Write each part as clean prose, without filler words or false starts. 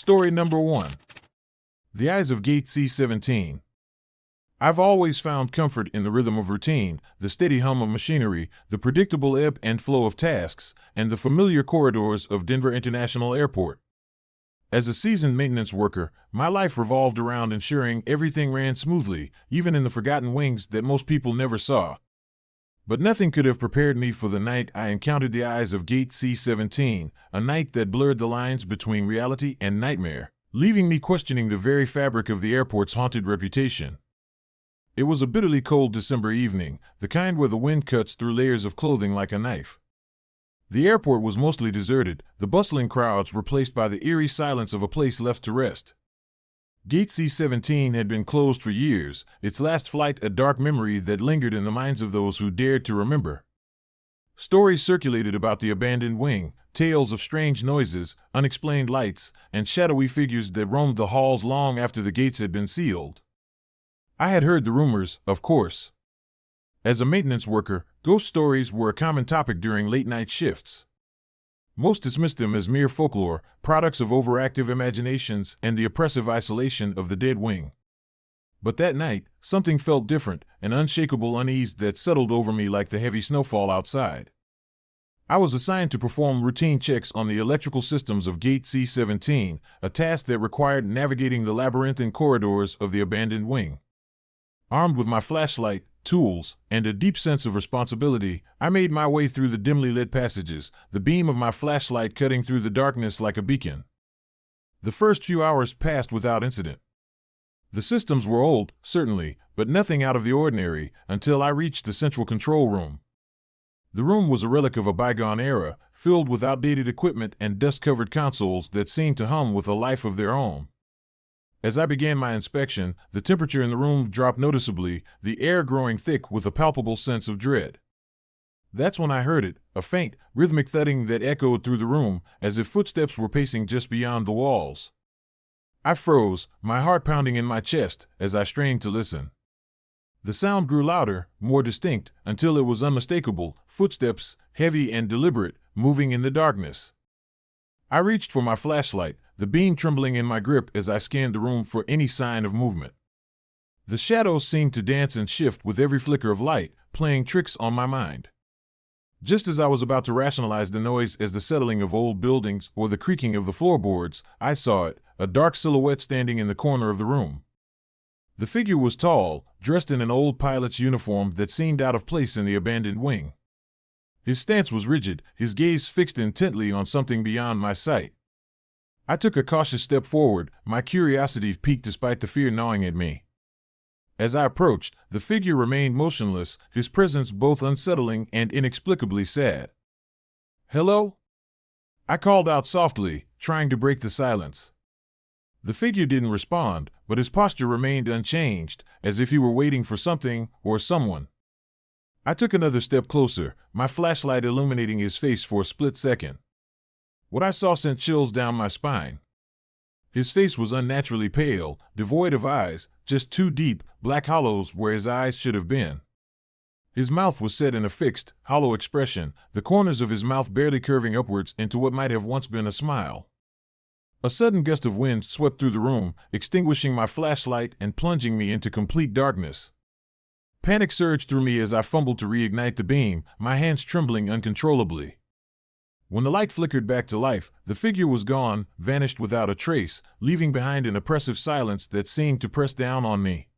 Story number 1. The Eyes of Gate C-17. I've always found comfort in the rhythm of routine, the steady hum of machinery, the predictable ebb and flow of tasks, and the familiar corridors of Denver International Airport. As a seasoned maintenance worker, my life revolved around ensuring everything ran smoothly, even in the forgotten wings that most people never saw. But nothing could have prepared me for the night I encountered the eyes of Gate C-17, a night that blurred the lines between reality and nightmare, leaving me questioning the very fabric of the airport's haunted reputation. It was a bitterly cold December evening, the kind where the wind cuts through layers of clothing like a knife. The airport was mostly deserted, the bustling crowds replaced by the eerie silence of a place left to rest. Gate C-17 had been closed for years, its last flight a dark memory that lingered in the minds of those who dared to remember. Stories circulated about the abandoned wing, tales of strange noises, unexplained lights, and shadowy figures that roamed the halls long after the gates had been sealed. I had heard the rumors, of course. As a maintenance worker, ghost stories were a common topic during late-night shifts. Most dismissed them as mere folklore, products of overactive imaginations and the oppressive isolation of the dead wing. But that night, something felt different, an unshakable unease that settled over me like the heavy snowfall outside. I was assigned to perform routine checks on the electrical systems of Gate C-17, a task that required navigating the labyrinthine corridors of the abandoned wing. Armed with my flashlight, tools, and a deep sense of responsibility, I made my way through the dimly lit passages, the beam of my flashlight cutting through the darkness like a beacon. The first few hours passed without incident. The systems were old, certainly, but nothing out of the ordinary, until I reached the central control room. The room was a relic of a bygone era, filled with outdated equipment and dust-covered consoles that seemed to hum with a life of their own. As I began my inspection, the temperature in the room dropped noticeably, the air growing thick with a palpable sense of dread. That's when I heard it, a faint, rhythmic thudding that echoed through the room, as if footsteps were pacing just beyond the walls. I froze, my heart pounding in my chest, as I strained to listen. The sound grew louder, more distinct, until it was unmistakable, footsteps, heavy and deliberate, moving in the darkness. I reached for my flashlight, the beam trembling in my grip as I scanned the room for any sign of movement. The shadows seemed to dance and shift with every flicker of light, playing tricks on my mind. Just as I was about to rationalize the noise as the settling of old buildings or the creaking of the floorboards, I saw it, a dark silhouette standing in the corner of the room. The figure was tall, dressed in an old pilot's uniform that seemed out of place in the abandoned wing. His stance was rigid, his gaze fixed intently on something beyond my sight. I took a cautious step forward, my curiosity piqued despite the fear gnawing at me. As I approached, the figure remained motionless, his presence both unsettling and inexplicably sad. "Hello?" I called out softly, trying to break the silence. The figure didn't respond, but his posture remained unchanged, as if he were waiting for something or someone. I took another step closer, my flashlight illuminating his face for a split second. What I saw sent chills down my spine. His face was unnaturally pale, devoid of eyes, just two deep, black hollows where his eyes should have been. His mouth was set in a fixed, hollow expression, the corners of his mouth barely curving upwards into what might have once been a smile. A sudden gust of wind swept through the room, extinguishing my flashlight and plunging me into complete darkness. Panic surged through me as I fumbled to reignite the beam, my hands trembling uncontrollably. When the light flickered back to life, the figure was gone, vanished without a trace, leaving behind an oppressive silence that seemed to press down on me.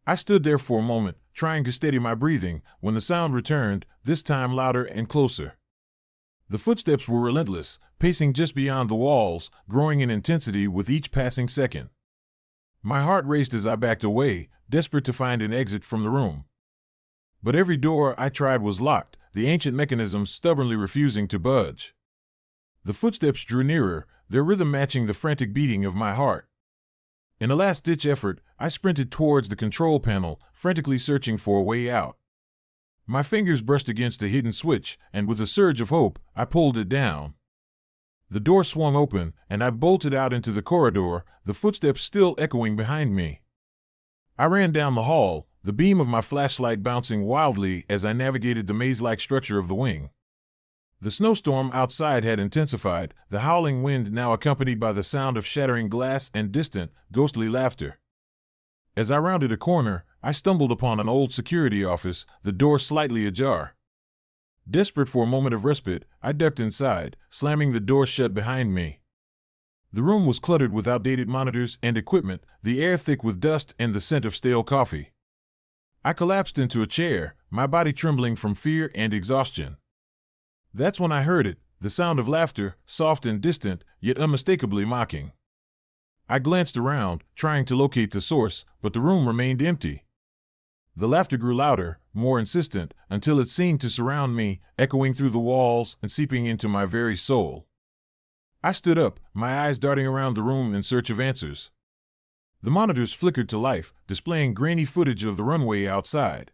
I stood there for a moment, trying to steady my breathing, when the sound returned, this time louder and closer. The footsteps were relentless, pacing just beyond the walls, growing in intensity with each passing second. My heart raced as I backed away, desperate to find an exit from the room. But every door I tried was locked, the ancient mechanism stubbornly refusing to budge. The footsteps drew nearer, their rhythm matching the frantic beating of my heart. In a last-ditch effort, I sprinted towards the control panel, frantically searching for a way out. My fingers brushed against a hidden switch, and with a surge of hope, I pulled it down. The door swung open, and I bolted out into the corridor, the footsteps still echoing behind me. I ran down the hall, the beam of my flashlight bouncing wildly as I navigated the maze-like structure of the wing. The snowstorm outside had intensified, the howling wind now accompanied by the sound of shattering glass and distant, ghostly laughter. As I rounded a corner, I stumbled upon an old security office, the door slightly ajar. Desperate for a moment of respite, I ducked inside, slamming the door shut behind me. The room was cluttered with outdated monitors and equipment, the air thick with dust and the scent of stale coffee. I collapsed into a chair, my body trembling from fear and exhaustion. That's when I heard it, the sound of laughter, soft and distant, yet unmistakably mocking. I glanced around, trying to locate the source, but the room remained empty. The laughter grew louder, more insistent, until it seemed to surround me, echoing through the walls and seeping into my very soul. I stood up, my eyes darting around the room in search of answers. The monitors flickered to life, displaying grainy footage of the runway outside.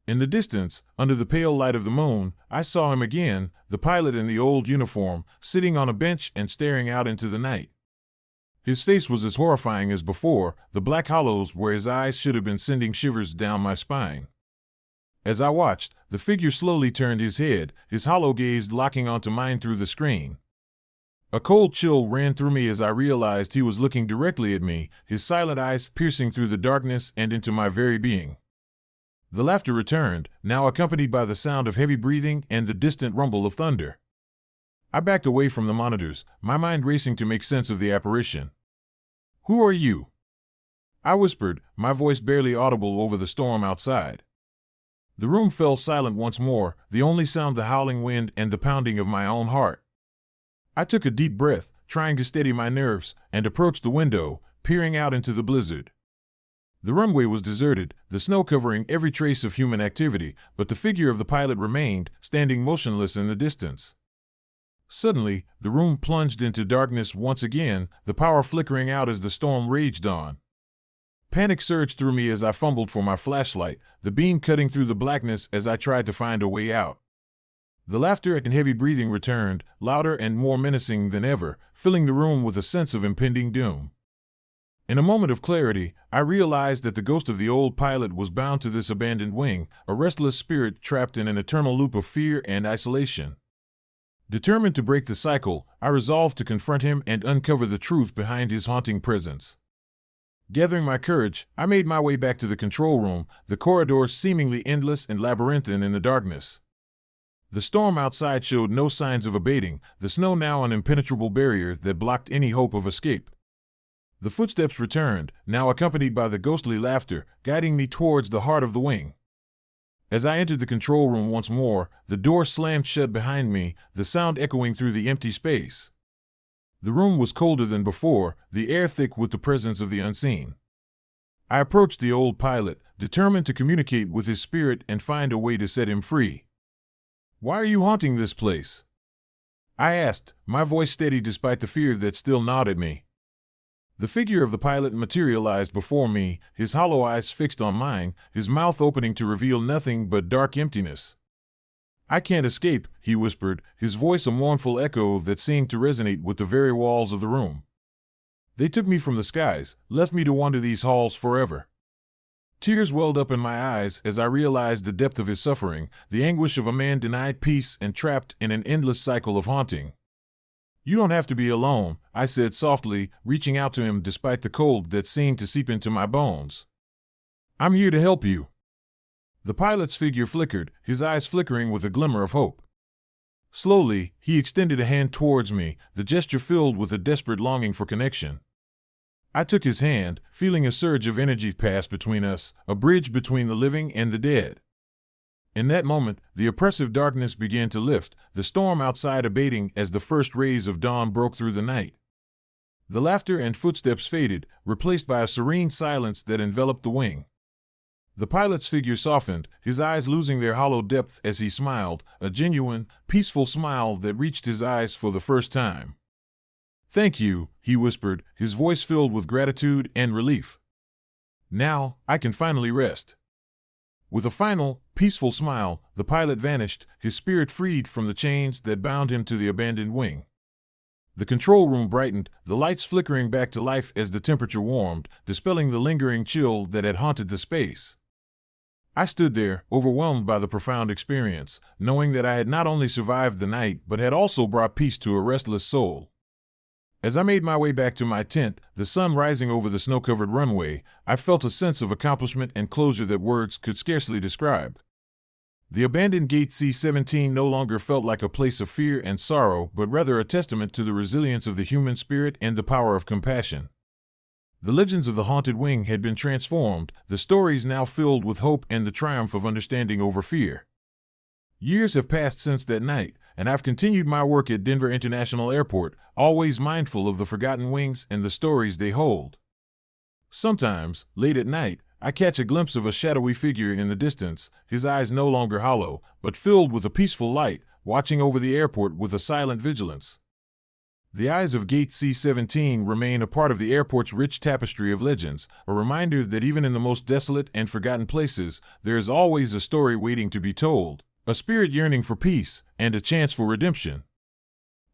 In the distance, under the pale light of the moon, I saw him again, the pilot in the old uniform, sitting on a bench and staring out into the night. His face was as horrifying as before, the black hollows where his eyes should have been sending shivers down my spine. As I watched, the figure slowly turned his head, his hollow gaze locking onto mine through the screen. A cold chill ran through me as I realized he was looking directly at me, his silent eyes piercing through the darkness and into my very being. The laughter returned, now accompanied by the sound of heavy breathing and the distant rumble of thunder. I backed away from the monitors, my mind racing to make sense of the apparition. "Who are you?" I whispered, my voice barely audible over the storm outside. The room fell silent once more, the only sound the howling wind and the pounding of my own heart. I took a deep breath, trying to steady my nerves, and approached the window, peering out into the blizzard. The runway was deserted, the snow covering every trace of human activity, but the figure of the pilot remained, standing motionless in the distance. Suddenly, the room plunged into darkness once again, the power flickering out as the storm raged on. Panic surged through me as I fumbled for my flashlight, the beam cutting through the blackness as I tried to find a way out. The laughter and heavy breathing returned, louder and more menacing than ever, filling the room with a sense of impending doom. In a moment of clarity, I realized that the ghost of the old pilot was bound to this abandoned wing, a restless spirit trapped in an eternal loop of fear and isolation. Determined to break the cycle, I resolved to confront him and uncover the truth behind his haunting presence. Gathering my courage, I made my way back to the control room, the corridors seemingly endless and labyrinthine in the darkness. The storm outside showed no signs of abating, the snow now an impenetrable barrier that blocked any hope of escape. The footsteps returned, now accompanied by the ghostly laughter, guiding me towards the heart of the wing. As I entered the control room once more, the door slammed shut behind me, the sound echoing through the empty space. The room was colder than before, the air thick with the presence of the unseen. I approached the old pilot, determined to communicate with his spirit and find a way to set him free. "Why are you haunting this place?" I asked, my voice steady despite the fear that still gnawed at me. The figure of the pilot materialized before me, his hollow eyes fixed on mine, his mouth opening to reveal nothing but dark emptiness. "I can't escape," he whispered, his voice a mournful echo that seemed to resonate with the very walls of the room. "They took me from the skies, left me to wander these halls forever." Tears welled up in my eyes as I realized the depth of his suffering, the anguish of a man denied peace and trapped in an endless cycle of haunting. "You don't have to be alone," I said softly, reaching out to him despite the cold that seemed to seep into my bones. "I'm here to help you." The pilot's figure flickered, his eyes flickering with a glimmer of hope. Slowly, he extended a hand towards me, the gesture filled with a desperate longing for connection. I took his hand, feeling a surge of energy pass between us, a bridge between the living and the dead. In that moment, the oppressive darkness began to lift, the storm outside abating as the first rays of dawn broke through the night. The laughter and footsteps faded, replaced by a serene silence that enveloped the wing. The pilot's figure softened, his eyes losing their hollow depth as he smiled, a genuine, peaceful smile that reached his eyes for the first time. "Thank you," he whispered, his voice filled with gratitude and relief. "Now, I can finally rest." With a final, peaceful smile, the pilot vanished, his spirit freed from the chains that bound him to the abandoned wing. The control room brightened, the lights flickering back to life as the temperature warmed, dispelling the lingering chill that had haunted the space. I stood there, overwhelmed by the profound experience, knowing that I had not only survived the night but had also brought peace to a restless soul. As I made my way back to my tent, the sun rising over the snow-covered runway, I felt a sense of accomplishment and closure that words could scarcely describe. The abandoned Gate C-17 no longer felt like a place of fear and sorrow, but rather a testament to the resilience of the human spirit and the power of compassion. The legends of the haunted wing had been transformed, the stories now filled with hope and the triumph of understanding over fear. Years have passed since that night, and I've continued my work at Denver International Airport, always mindful of the forgotten wings and the stories they hold. Sometimes, late at night, I catch a glimpse of a shadowy figure in the distance, his eyes no longer hollow, but filled with a peaceful light, watching over the airport with a silent vigilance. The eyes of Gate C-17 remain a part of the airport's rich tapestry of legends, a reminder that even in the most desolate and forgotten places, there is always a story waiting to be told, a spirit yearning for peace, and a chance for redemption.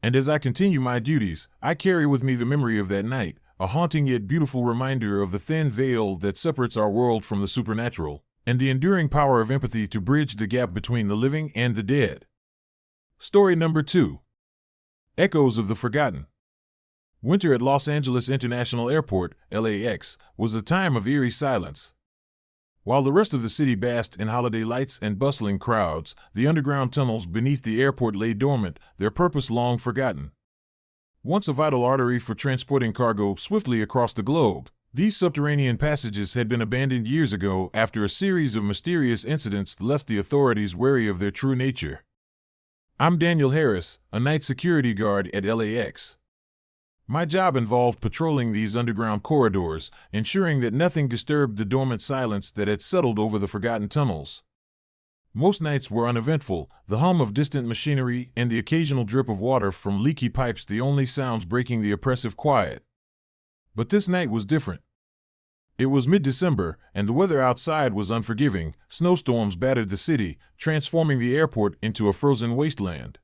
And as I continue my duties, I carry with me the memory of that night, a haunting yet beautiful reminder of the thin veil that separates our world from the supernatural, and the enduring power of empathy to bridge the gap between the living and the dead. Story number 2. Echoes of the Forgotten. Winter at Los Angeles International Airport, LAX, was a time of eerie silence. While the rest of the city basked in holiday lights and bustling crowds, the underground tunnels beneath the airport lay dormant, their purpose long forgotten. Once a vital artery for transporting cargo swiftly across the globe, these subterranean passages had been abandoned years ago after a series of mysterious incidents left the authorities wary of their true nature. I'm Daniel Harris, a night security guard at LAX. My job involved patrolling these underground corridors, ensuring that nothing disturbed the dormant silence that had settled over the forgotten tunnels. Most nights were uneventful, the hum of distant machinery and the occasional drip of water from leaky pipes the only sounds breaking the oppressive quiet. But this night was different. It was mid-December, and the weather outside was unforgiving. Snowstorms battered the city, transforming the airport into a frozen wasteland.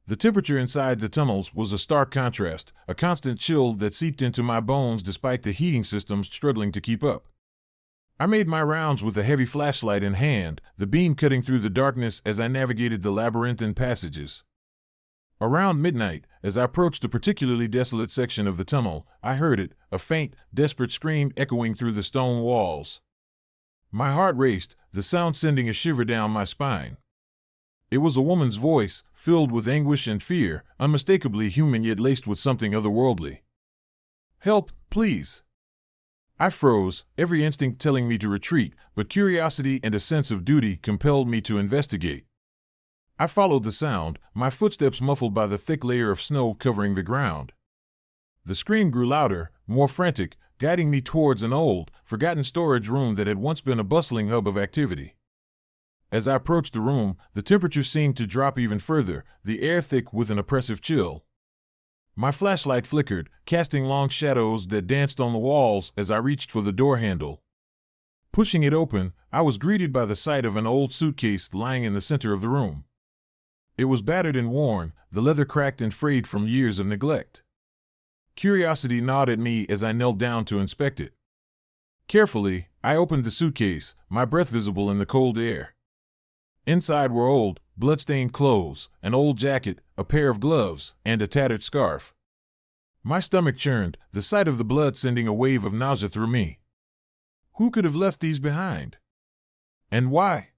The temperature inside the tunnels was a stark contrast, a constant chill that seeped into my bones despite the heating systems struggling to keep up. I made my rounds with a heavy flashlight in hand, the beam cutting through the darkness as I navigated the labyrinthine passages. Around midnight, as I approached a particularly desolate section of the tunnel, I heard it, a faint, desperate scream echoing through the stone walls. My heart raced, the sound sending a shiver down my spine. It was a woman's voice, filled with anguish and fear, unmistakably human yet laced with something otherworldly. "Help, please!" I froze, every instinct telling me to retreat, but curiosity and a sense of duty compelled me to investigate. I followed the sound, my footsteps muffled by the thick layer of snow covering the ground. The scream grew louder, more frantic, guiding me towards an old, forgotten storage room that had once been a bustling hub of activity. As I approached the room, the temperature seemed to drop even further, the air thick with an oppressive chill. My flashlight flickered, casting long shadows that danced on the walls as I reached for the door handle. Pushing it open, I was greeted by the sight of an old suitcase lying in the center of the room. It was battered and worn, the leather cracked and frayed from years of neglect. Curiosity gnawed at me as I knelt down to inspect it. Carefully, I opened the suitcase, my breath visible in the cold air. Inside were old, blood-stained clothes, an old jacket, a pair of gloves, and a tattered scarf. My stomach churned, the sight of the blood sending a wave of nausea through me. Who could have left these behind? And why?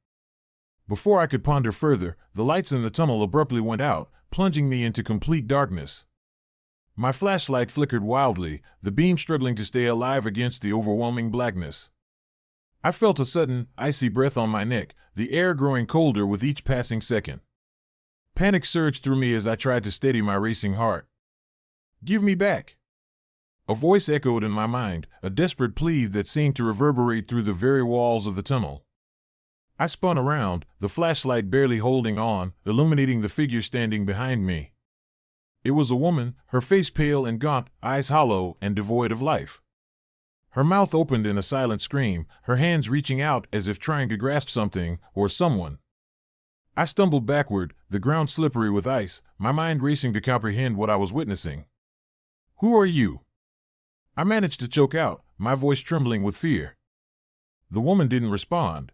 Before I could ponder further, the lights in the tunnel abruptly went out, plunging me into complete darkness. My flashlight flickered wildly, the beam struggling to stay alive against the overwhelming blackness. I felt a sudden, icy breath on my neck, the air growing colder with each passing second. Panic surged through me as I tried to steady my racing heart. "Give me back!" A voice echoed in my mind, a desperate plea that seemed to reverberate through the very walls of the tunnel. I spun around, the flashlight barely holding on, illuminating the figure standing behind me. It was a woman, her face pale and gaunt, eyes hollow and devoid of life. Her mouth opened in a silent scream, her hands reaching out as if trying to grasp something or someone. I stumbled backward, the ground slippery with ice, my mind racing to comprehend what I was witnessing. "Who are you?" I managed to choke out, my voice trembling with fear. The woman didn't respond.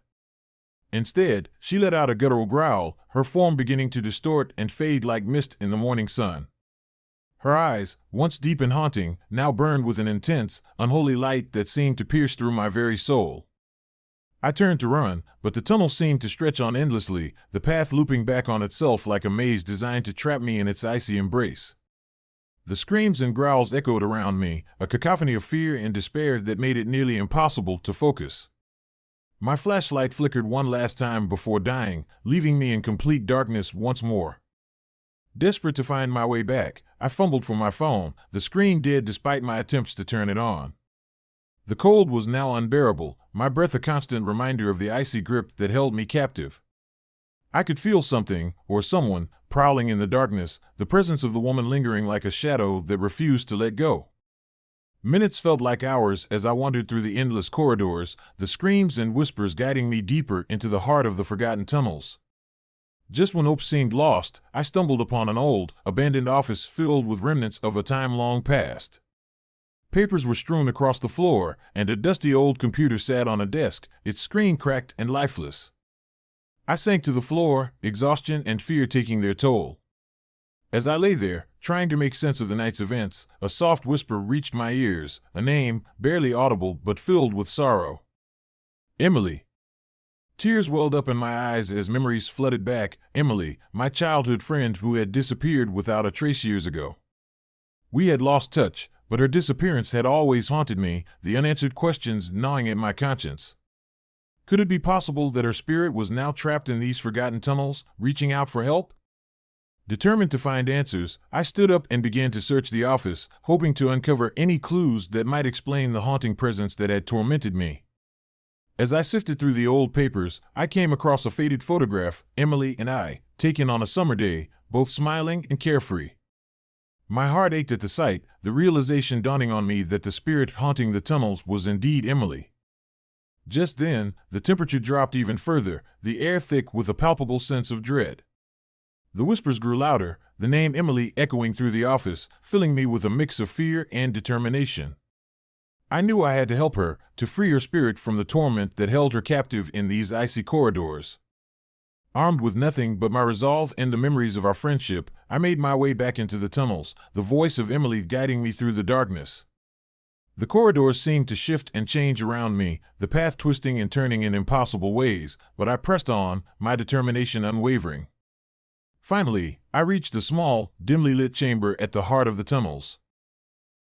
Instead, she let out a guttural growl, her form beginning to distort and fade like mist in the morning sun. Her eyes, once deep and haunting, now burned with an intense, unholy light that seemed to pierce through my very soul. I turned to run, but the tunnel seemed to stretch on endlessly, the path looping back on itself like a maze designed to trap me in its icy embrace. The screams and growls echoed around me, a cacophony of fear and despair that made it nearly impossible to focus. My flashlight flickered one last time before dying, leaving me in complete darkness once more. Desperate to find my way back, I fumbled for my phone, the screen dead despite my attempts to turn it on. The cold was now unbearable, my breath a constant reminder of the icy grip that held me captive. I could feel something, or someone, prowling in the darkness, the presence of the woman lingering like a shadow that refused to let go. Minutes felt like hours as I wandered through the endless corridors, the screams and whispers guiding me deeper into the heart of the forgotten tunnels. Just when hope seemed lost, I stumbled upon an old, abandoned office filled with remnants of a time long past. Papers were strewn across the floor, and a dusty old computer sat on a desk, its screen cracked and lifeless. I sank to the floor, exhaustion and fear taking their toll. As I lay there, trying to make sense of the night's events, a soft whisper reached my ears, a name, barely audible but filled with sorrow. Emily. Tears welled up in my eyes as memories flooded back. Emily, my childhood friend who had disappeared without a trace years ago. We had lost touch, but her disappearance had always haunted me, the unanswered questions gnawing at my conscience. Could it be possible that her spirit was now trapped in these forgotten tunnels, reaching out for help? Determined to find answers, I stood up and began to search the office, hoping to uncover any clues that might explain the haunting presence that had tormented me. As I sifted through the old papers, I came across a faded photograph, Emily and I, taken on a summer day, both smiling and carefree. My heart ached at the sight, the realization dawning on me that the spirit haunting the tunnels was indeed Emily. Just then, the temperature dropped even further, the air thick with a palpable sense of dread. The whispers grew louder, the name Emily echoing through the office, filling me with a mix of fear and determination. I knew I had to help her, to free her spirit from the torment that held her captive in these icy corridors. Armed with nothing but my resolve and the memories of our friendship, I made my way back into the tunnels, the voice of Emily guiding me through the darkness. The corridors seemed to shift and change around me, the path twisting and turning in impossible ways, but I pressed on, my determination unwavering. Finally, I reached a small, dimly lit chamber at the heart of the tunnels.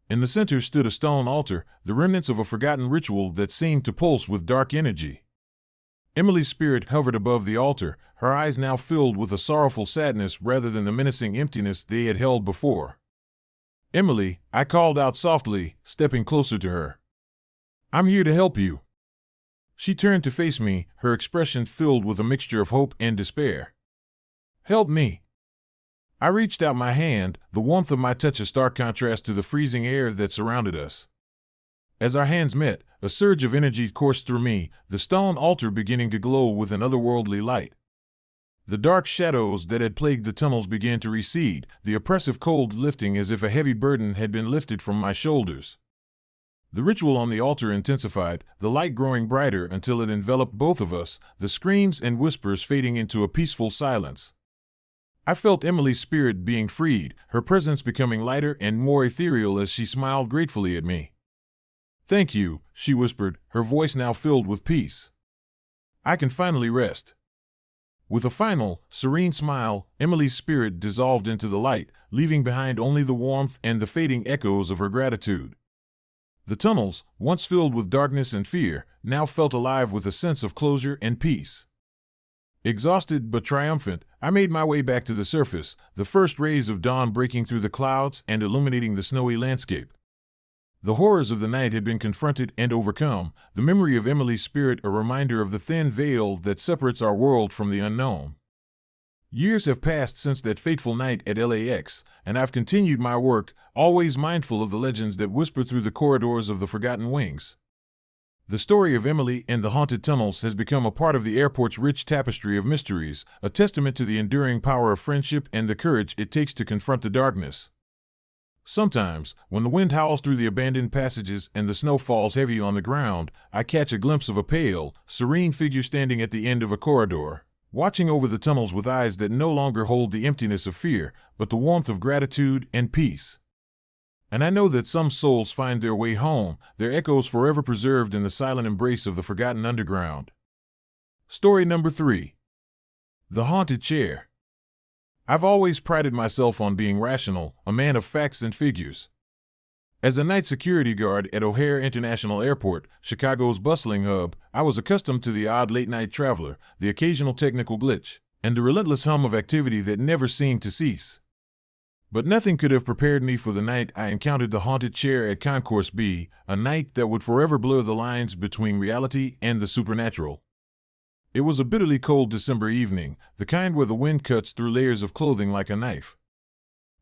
In the center stood a stone altar, the remnants of a forgotten ritual that seemed to pulse with dark energy. Emily's spirit hovered above the altar, her eyes now filled with a sorrowful sadness rather than the menacing emptiness they had held before. "Emily," I called out softly, stepping closer to her. "I'm here to help you." She turned to face me, her expression filled with a mixture of hope and despair. "Help me." I reached out my hand, the warmth of my touch a stark contrast to the freezing air that surrounded us. As our hands met, a surge of energy coursed through me, the stone altar beginning to glow with an otherworldly light. The dark shadows that had plagued the tunnels began to recede, the oppressive cold lifting as if a heavy burden had been lifted from my shoulders. The ritual on the altar intensified, the light growing brighter until it enveloped both of us, the screams and whispers fading into a peaceful silence. I felt Emily's spirit being freed, her presence becoming lighter and more ethereal as she smiled gratefully at me. "Thank you," she whispered, her voice now filled with peace. "I can finally rest." With a final, serene smile, Emily's spirit dissolved into the light, leaving behind only the warmth and the fading echoes of her gratitude. The tunnels, once filled with darkness and fear, now felt alive with a sense of closure and peace. Exhausted but triumphant, I made my way back to the surface, the first rays of dawn breaking through the clouds and illuminating the snowy landscape. The horrors of the night had been confronted and overcome, the memory of Emily's spirit a reminder of the thin veil that separates our world from the unknown. Years have passed since that fateful night at LAX, and I've continued my work, always mindful of the legends that whisper through the corridors of the Forgotten Wings. The story of Emily and the haunted tunnels has become a part of the airport's rich tapestry of mysteries, a testament to the enduring power of friendship and the courage it takes to confront the darkness. Sometimes, when the wind howls through the abandoned passages and the snow falls heavy on the ground, I catch a glimpse of a pale, serene figure standing at the end of a corridor, watching over the tunnels with eyes that no longer hold the emptiness of fear, but the warmth of gratitude and peace. And I know that some souls find their way home, their echoes forever preserved in the silent embrace of the forgotten underground. Story number 3. The Haunted Chair. I've always prided myself on being rational, a man of facts and figures. As a night security guard at O'Hare International Airport, Chicago's bustling hub, I was accustomed to the odd late-night traveler, the occasional technical glitch, and the relentless hum of activity that never seemed to cease. But nothing could have prepared me for the night I encountered the haunted chair at Concourse B, a night that would forever blur the lines between reality and the supernatural. It was a bitterly cold December evening, the kind where the wind cuts through layers of clothing like a knife.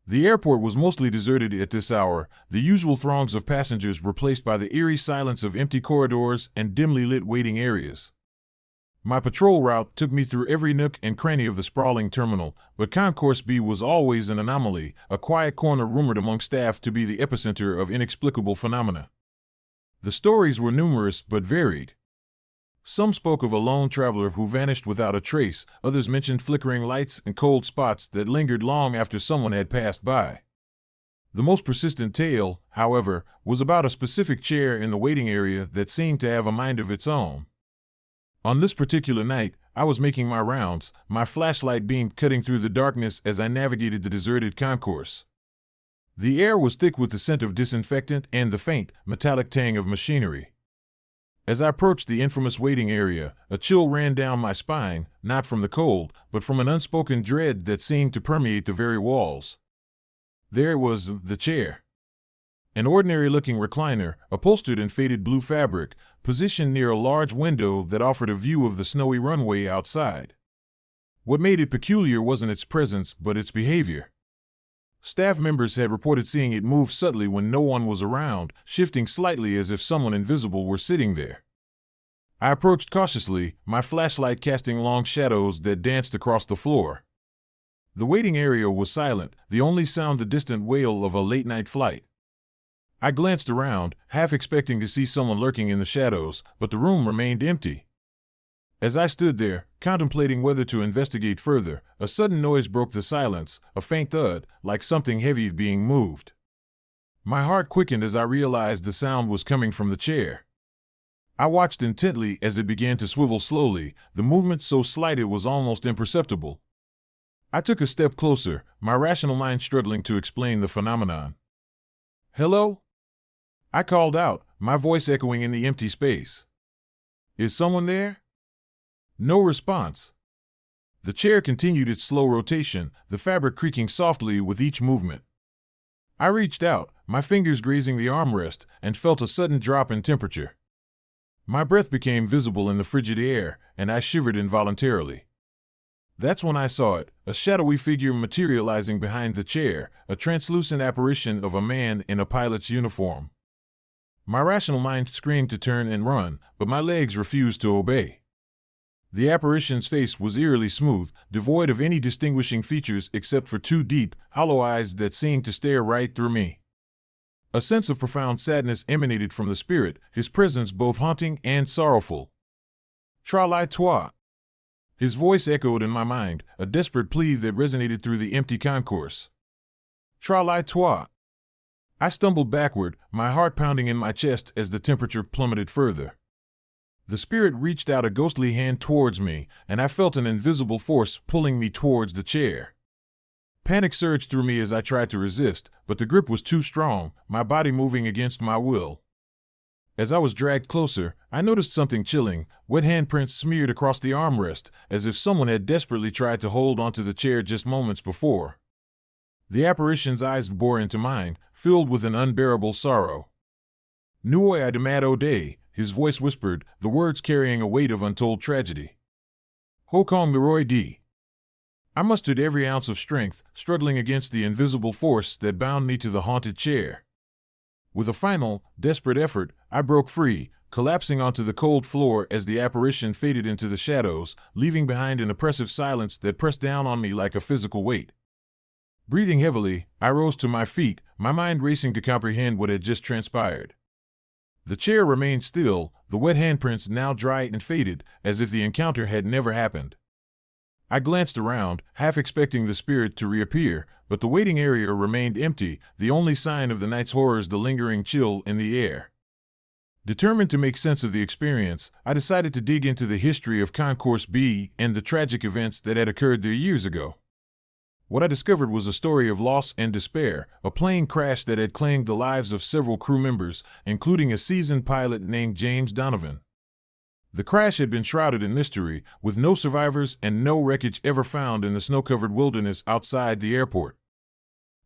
The airport was mostly deserted at this hour, the usual throngs of passengers replaced by the eerie silence of empty corridors and dimly lit waiting areas. My patrol route took me through every nook and cranny of the sprawling terminal, but Concourse B was always an anomaly, a quiet corner rumored among staff to be the epicenter of inexplicable phenomena. The stories were numerous but varied. Some spoke of a lone traveler who vanished without a trace, others mentioned flickering lights and cold spots that lingered long after someone had passed by. The most persistent tale, however, was about a specific chair in the waiting area that seemed to have a mind of its own. On this particular night, I was making my rounds, my flashlight beam cutting through the darkness as I navigated the deserted concourse. The air was thick with the scent of disinfectant and the faint, metallic tang of machinery. As I approached the infamous waiting area, a chill ran down my spine, not from the cold, but from an unspoken dread that seemed to permeate the very walls. There was the chair. An ordinary-looking recliner, upholstered in faded blue fabric, positioned near a large window that offered a view of the snowy runway outside. What made it peculiar wasn't its presence, but its behavior. Staff members had reported seeing it move subtly when no one was around, shifting slightly as if someone invisible were sitting there. I approached cautiously, my flashlight casting long shadows that danced across the floor. The waiting area was silent, the only sound the distant wail of a late-night flight. I glanced around, half expecting to see someone lurking in the shadows, but the room remained empty. As I stood there, contemplating whether to investigate further, a sudden noise broke the silence, a faint thud, like something heavy being moved. My heart quickened as I realized the sound was coming from the chair. I watched intently as it began to swivel slowly, the movement so slight it was almost imperceptible. I took a step closer, my rational mind struggling to explain the phenomenon. "Hello?" I called out, my voice echoing in the empty space. "Is someone there?" No response. The chair continued its slow rotation, the fabric creaking softly with each movement. I reached out, my fingers grazing the armrest, and felt a sudden drop in temperature. My breath became visible in the frigid air, and I shivered involuntarily. That's when I saw it, a shadowy figure materializing behind the chair, a translucent apparition of a man in a pilot's uniform. My rational mind screamed to turn and run, but my legs refused to obey. The apparition's face was eerily smooth, devoid of any distinguishing features except for two deep, hollow eyes that seemed to stare right through me. A sense of profound sadness emanated from the spirit, his presence both haunting and sorrowful. "Tra-li toi." His voice echoed in my mind, a desperate plea that resonated through the empty concourse. "Tra-li toi." I stumbled backward, my heart pounding in my chest as the temperature plummeted further. The spirit reached out a ghostly hand towards me, and I felt an invisible force pulling me towards the chair. Panic surged through me as I tried to resist, but the grip was too strong, my body moving against my will. As I was dragged closer, I noticed something chilling, wet handprints smeared across the armrest, as if someone had desperately tried to hold onto the chair just moments before. The apparition's eyes bore into mine, filled with an unbearable sorrow. "Nuoi adamado day," his voice whispered, the words carrying a weight of untold tragedy. "Hokong Leroy D." I mustered every ounce of strength, struggling against the invisible force that bound me to the haunted chair. With a final, desperate effort, I broke free, collapsing onto the cold floor as the apparition faded into the shadows, leaving behind an oppressive silence that pressed down on me like a physical weight. Breathing heavily, I rose to my feet, my mind racing to comprehend what had just transpired. The chair remained still, the wet handprints now dry and faded, as if the encounter had never happened. I glanced around, half expecting the spirit to reappear, but the waiting area remained empty, the only sign of the night's horrors the lingering chill in the air. Determined to make sense of the experience, I decided to dig into the history of Concourse B and the tragic events that had occurred there years ago. What I discovered was a story of loss and despair, a plane crash that had claimed the lives of several crew members, including a seasoned pilot named James Donovan. The crash had been shrouded in mystery, with no survivors and no wreckage ever found in the snow-covered wilderness outside the airport.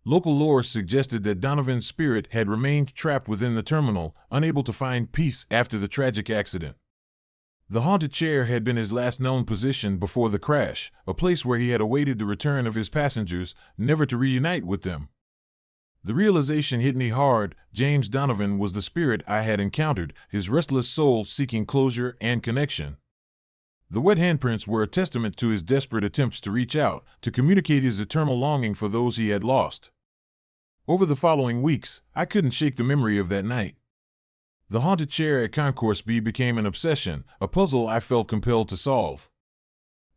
Local lore suggested that Donovan's spirit had remained trapped within the terminal, unable to find peace after the tragic accident. The haunted chair had been his last known position before the crash, a place where he had awaited the return of his passengers, never to reunite with them. The realization hit me hard. James Donovan was the spirit I had encountered, his restless soul seeking closure and connection. The wet handprints were a testament to his desperate attempts to reach out, to communicate his eternal longing for those he had lost. Over the following weeks, I couldn't shake the memory of that night. The haunted chair at Concourse B became an obsession, a puzzle I felt compelled to solve.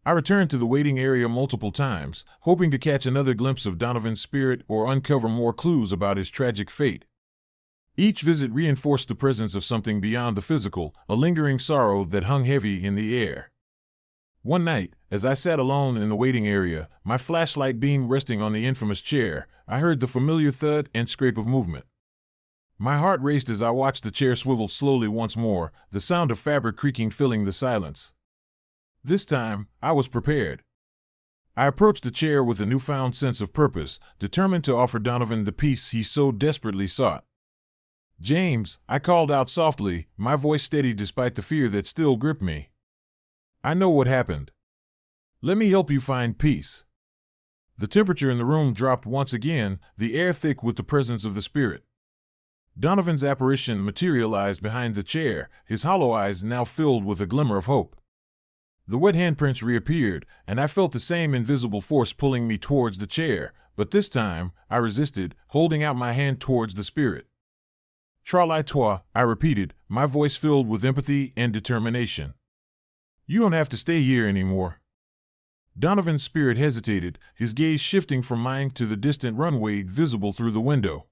I returned to the waiting area multiple times, hoping to catch another glimpse of Donovan's spirit or uncover more clues about his tragic fate. Each visit reinforced the presence of something beyond the physical, a lingering sorrow that hung heavy in the air. One night, as I sat alone in the waiting area, my flashlight beam resting on the infamous chair, I heard the familiar thud and scrape of movement. My heart raced as I watched the chair swivel slowly once more, the sound of fabric creaking filling the silence. This time, I was prepared. I approached the chair with a newfound sense of purpose, determined to offer Donovan the peace he so desperately sought. "James," I called out softly, my voice steady despite the fear that still gripped me. "I know what happened. Let me help you find peace." The temperature in the room dropped once again, the air thick with the presence of the spirit. Donovan's apparition materialized behind the chair, his hollow eyes now filled with a glimmer of hope. The wet handprints reappeared, and I felt the same invisible force pulling me towards the chair, but this time, I resisted, holding out my hand towards the spirit. "Tralai-toi," I repeated, my voice filled with empathy and determination. "You don't have to stay here anymore." Donovan's spirit hesitated, his gaze shifting from mine to the distant runway visible through the window.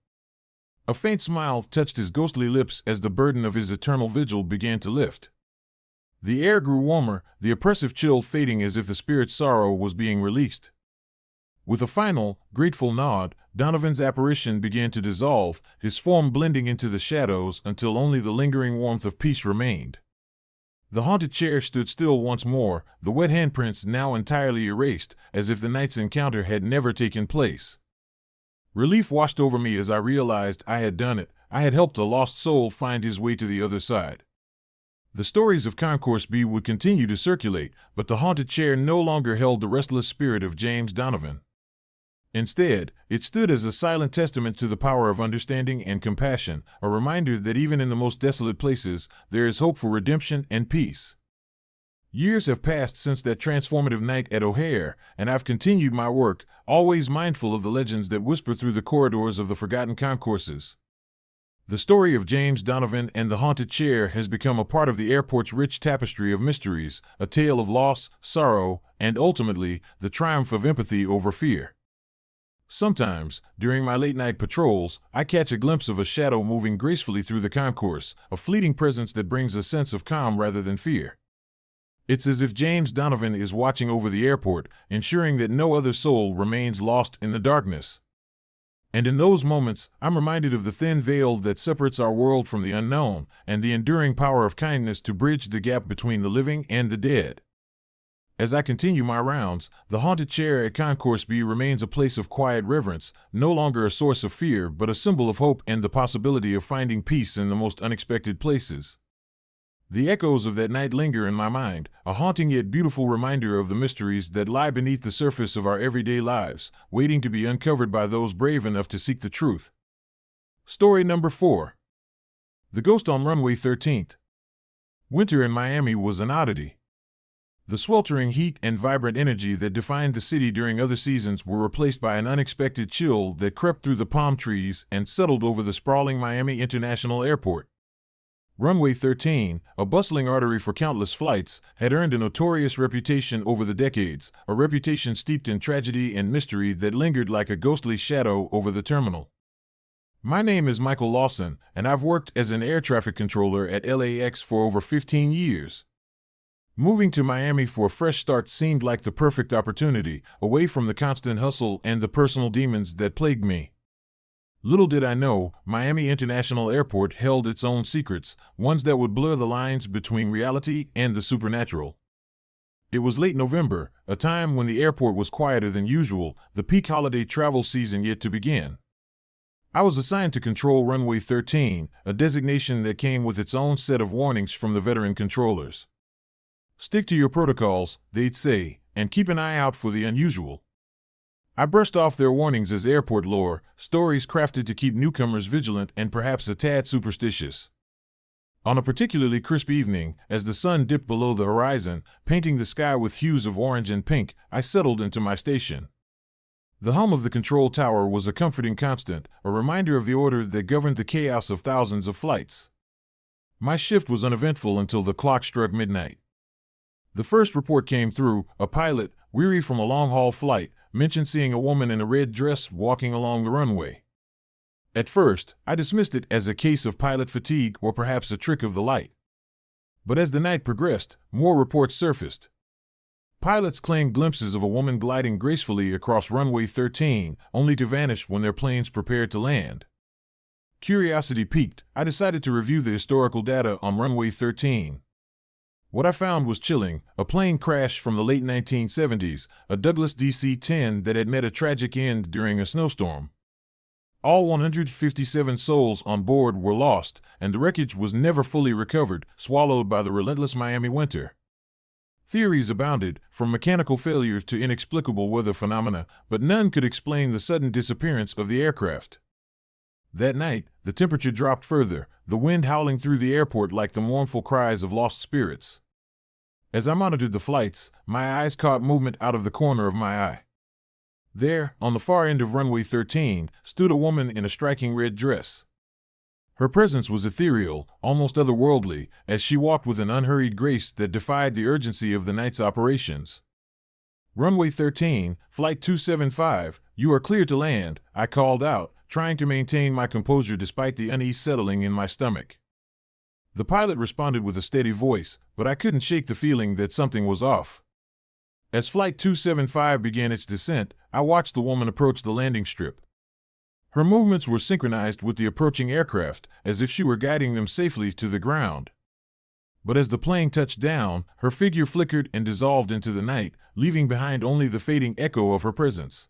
A faint smile touched his ghostly lips as the burden of his eternal vigil began to lift. The air grew warmer, the oppressive chill fading as if the spirit's sorrow was being released. With a final, grateful nod, Donovan's apparition began to dissolve, his form blending into the shadows until only the lingering warmth of peace remained. The haunted chair stood still once more, the wet handprints now entirely erased, as if the night's encounter had never taken place. Relief washed over me as I realized I had done it. I had helped a lost soul find his way to the other side. The stories of Concourse B would continue to circulate, but the haunted chair no longer held the restless spirit of James Donovan. Instead, it stood as a silent testament to the power of understanding and compassion, a reminder that even in the most desolate places, there is hope for redemption and peace. Years have passed since that transformative night at O'Hare, and I've continued my work, always mindful of the legends that whisper through the corridors of the forgotten concourses. The story of James Donovan and the haunted chair has become a part of the airport's rich tapestry of mysteries, a tale of loss, sorrow, and ultimately, the triumph of empathy over fear. Sometimes, during my late-night patrols, I catch a glimpse of a shadow moving gracefully through the concourse, a fleeting presence that brings a sense of calm rather than fear. It's as if James Donovan is watching over the airport, ensuring that no other soul remains lost in the darkness. And in those moments, I'm reminded of the thin veil that separates our world from the unknown, and the enduring power of kindness to bridge the gap between the living and the dead. As I continue my rounds, the haunted chair at Concourse B remains a place of quiet reverence, no longer a source of fear but a symbol of hope and the possibility of finding peace in the most unexpected places. The echoes of that night linger in my mind, a haunting yet beautiful reminder of the mysteries that lie beneath the surface of our everyday lives, waiting to be uncovered by those brave enough to seek the truth. Story number 4. The Ghost on Runway 13th. Winter in Miami was an oddity. The sweltering heat and vibrant energy that defined the city during other seasons were replaced by an unexpected chill that crept through the palm trees and settled over the sprawling Miami International Airport. Runway 13, a bustling artery for countless flights, had earned a notorious reputation over the decades, a reputation steeped in tragedy and mystery that lingered like a ghostly shadow over the terminal. My name is Michael Lawson, and I've worked as an air traffic controller at LAX for over 15 years. Moving to Miami for a fresh start seemed like the perfect opportunity, away from the constant hustle and the personal demons that plagued me. Little did I know, Miami International Airport held its own secrets, ones that would blur the lines between reality and the supernatural. It was late November, a time when the airport was quieter than usual, the peak holiday travel season yet to begin. I was assigned to control Runway 13, a designation that came with its own set of warnings from the veteran controllers. Stick to your protocols, they'd say, and keep an eye out for the unusual. I brushed off their warnings as airport lore, stories crafted to keep newcomers vigilant and perhaps a tad superstitious. On a particularly crisp evening, as the sun dipped below the horizon, painting the sky with hues of orange and pink, I settled into my station. The hum of the control tower was a comforting constant, a reminder of the order that governed the chaos of thousands of flights. My shift was uneventful until the clock struck midnight. The first report came through. A pilot, weary from a long-haul flight, mentioned seeing a woman in a red dress walking along the runway. At first, I dismissed it as a case of pilot fatigue or perhaps a trick of the light. But as the night progressed, more reports surfaced. Pilots claimed glimpses of a woman gliding gracefully across Runway 13, only to vanish when their planes prepared to land. Curiosity piqued, I decided to review the historical data on Runway 13. What I found was chilling: a plane crash from the late 1970s, a Douglas DC-10 that had met a tragic end during a snowstorm. All 157 souls on board were lost, and the wreckage was never fully recovered, swallowed by the relentless Miami winter. Theories abounded, from mechanical failure to inexplicable weather phenomena, but none could explain the sudden disappearance of the aircraft. That night, the temperature dropped further, the wind howling through the airport like the mournful cries of lost spirits. As I monitored the flights, my eyes caught movement out of the corner of my eye. There, on the far end of Runway 13, stood a woman in a striking red dress. Her presence was ethereal, almost otherworldly, as she walked with an unhurried grace that defied the urgency of the night's operations. "Runway 13, Flight 275, you are clear to land," I called out, trying to maintain my composure despite the unease settling in my stomach. The pilot responded with a steady voice, but I couldn't shake the feeling that something was off. As Flight 275 began its descent, I watched the woman approach the landing strip. Her movements were synchronized with the approaching aircraft, as if she were guiding them safely to the ground. But as the plane touched down, her figure flickered and dissolved into the night, leaving behind only the fading echo of her presence.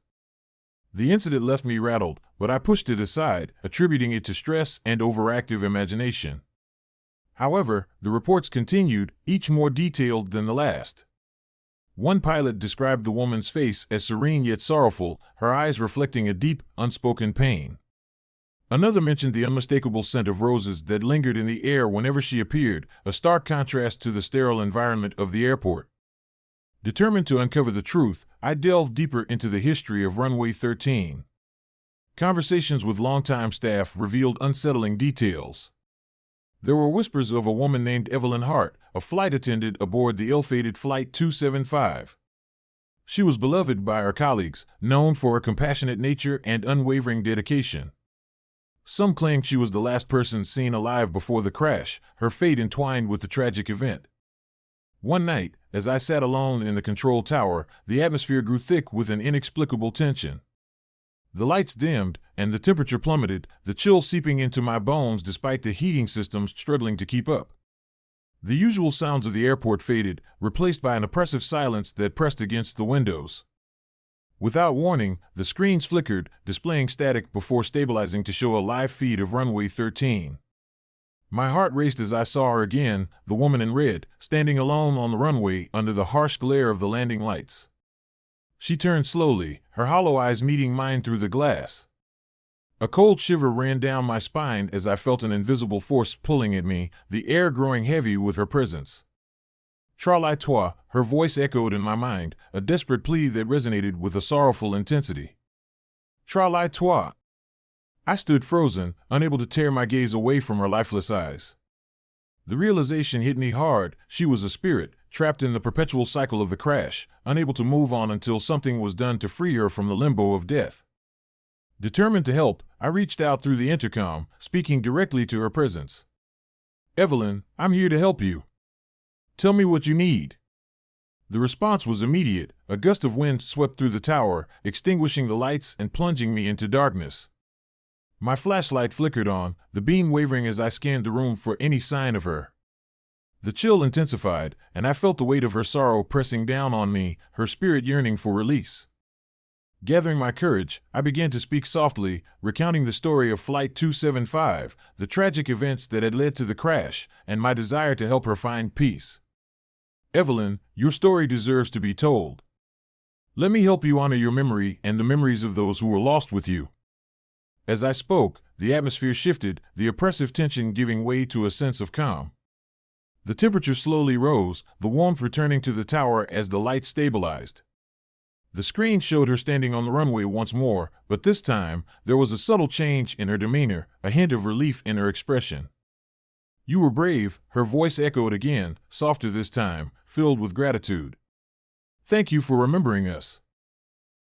The incident left me rattled, but I pushed it aside, attributing it to stress and overactive imagination. However, the reports continued, each more detailed than the last. One pilot described the woman's face as serene yet sorrowful, her eyes reflecting a deep, unspoken pain. Another mentioned the unmistakable scent of roses that lingered in the air whenever she appeared, a stark contrast to the sterile environment of the airport. Determined to uncover the truth, I delved deeper into the history of Runway 13. Conversations with longtime staff revealed unsettling details. There were whispers of a woman named Evelyn Hart, a flight attendant aboard the ill-fated Flight 275. She was beloved by her colleagues, known for her compassionate nature and unwavering dedication. Some claimed she was the last person seen alive before the crash, her fate entwined with the tragic event. One night, as I sat alone in the control tower, the atmosphere grew thick with an inexplicable tension. The lights dimmed, and the temperature plummeted, the chill seeping into my bones despite the heating systems struggling to keep up. The usual sounds of the airport faded, replaced by an oppressive silence that pressed against the windows. Without warning, the screens flickered, displaying static before stabilizing to show a live feed of Runway 13. My heart raced as I saw her again, the woman in red, standing alone on the runway under the harsh glare of the landing lights. She turned slowly, her hollow eyes meeting mine through the glass. A cold shiver ran down my spine as I felt an invisible force pulling at me, the air growing heavy with her presence. Tralai toi, her voice echoed in my mind, a desperate plea that resonated with a sorrowful intensity. Tralai toi. I stood frozen, unable to tear my gaze away from her lifeless eyes. The realization hit me hard. She was a spirit, trapped in the perpetual cycle of the crash, unable to move on until something was done to free her from the limbo of death. Determined to help, I reached out through the intercom, speaking directly to her presence. Evelyn, I'm here to help you. Tell me what you need. The response was immediate. A gust of wind swept through the tower, extinguishing the lights and plunging me into darkness. My flashlight flickered on, the beam wavering as I scanned the room for any sign of her. The chill intensified, and I felt the weight of her sorrow pressing down on me, her spirit yearning for release. Gathering my courage, I began to speak softly, recounting the story of Flight 275, the tragic events that had led to the crash, and my desire to help her find peace. Evelyn, your story deserves to be told. Let me help you honor your memory and the memories of those who were lost with you. As I spoke, the atmosphere shifted, the oppressive tension giving way to a sense of calm. The temperature slowly rose, the warmth returning to the tower as the light stabilized. The screen showed her standing on the runway once more, but this time, there was a subtle change in her demeanor, a hint of relief in her expression. You were brave, her voice echoed again, softer this time, filled with gratitude. Thank you for remembering us.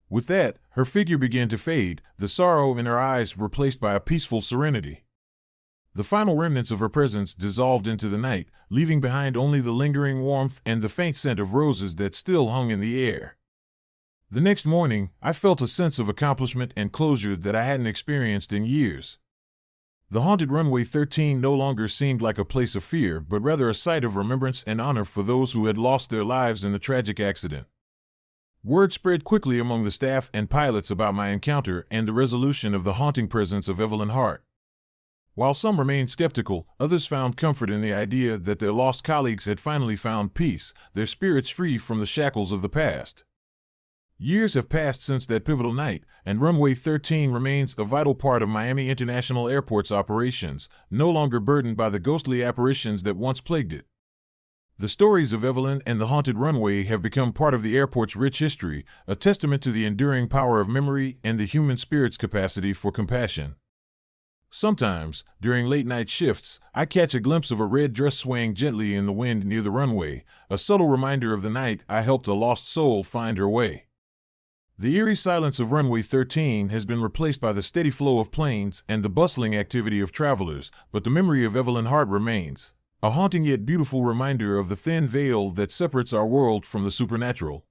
With that, her figure began to fade, the sorrow in her eyes replaced by a peaceful serenity. The final remnants of her presence dissolved into the night, leaving behind only the lingering warmth and the faint scent of roses that still hung in the air. The next morning, I felt a sense of accomplishment and closure that I hadn't experienced in years. The haunted Runway 13 no longer seemed like a place of fear, but rather a site of remembrance and honor for those who had lost their lives in the tragic accident. Word spread quickly among the staff and pilots about my encounter and the resolution of the haunting presence of Evelyn Hart. While some remained skeptical, others found comfort in the idea that their lost colleagues had finally found peace, their spirits free from the shackles of the past. Years have passed since that pivotal night, and Runway 13 remains a vital part of Miami International Airport's operations, no longer burdened by the ghostly apparitions that once plagued it. The stories of Evelyn and the haunted runway have become part of the airport's rich history, a testament to the enduring power of memory and the human spirit's capacity for compassion. Sometimes, during late-night shifts, I catch a glimpse of a red dress swaying gently in the wind near the runway, a subtle reminder of the night I helped a lost soul find her way. The eerie silence of Runway 13 has been replaced by the steady flow of planes and the bustling activity of travelers, but the memory of Evelyn Hart remains. A haunting yet beautiful reminder of the thin veil that separates our world from the supernatural.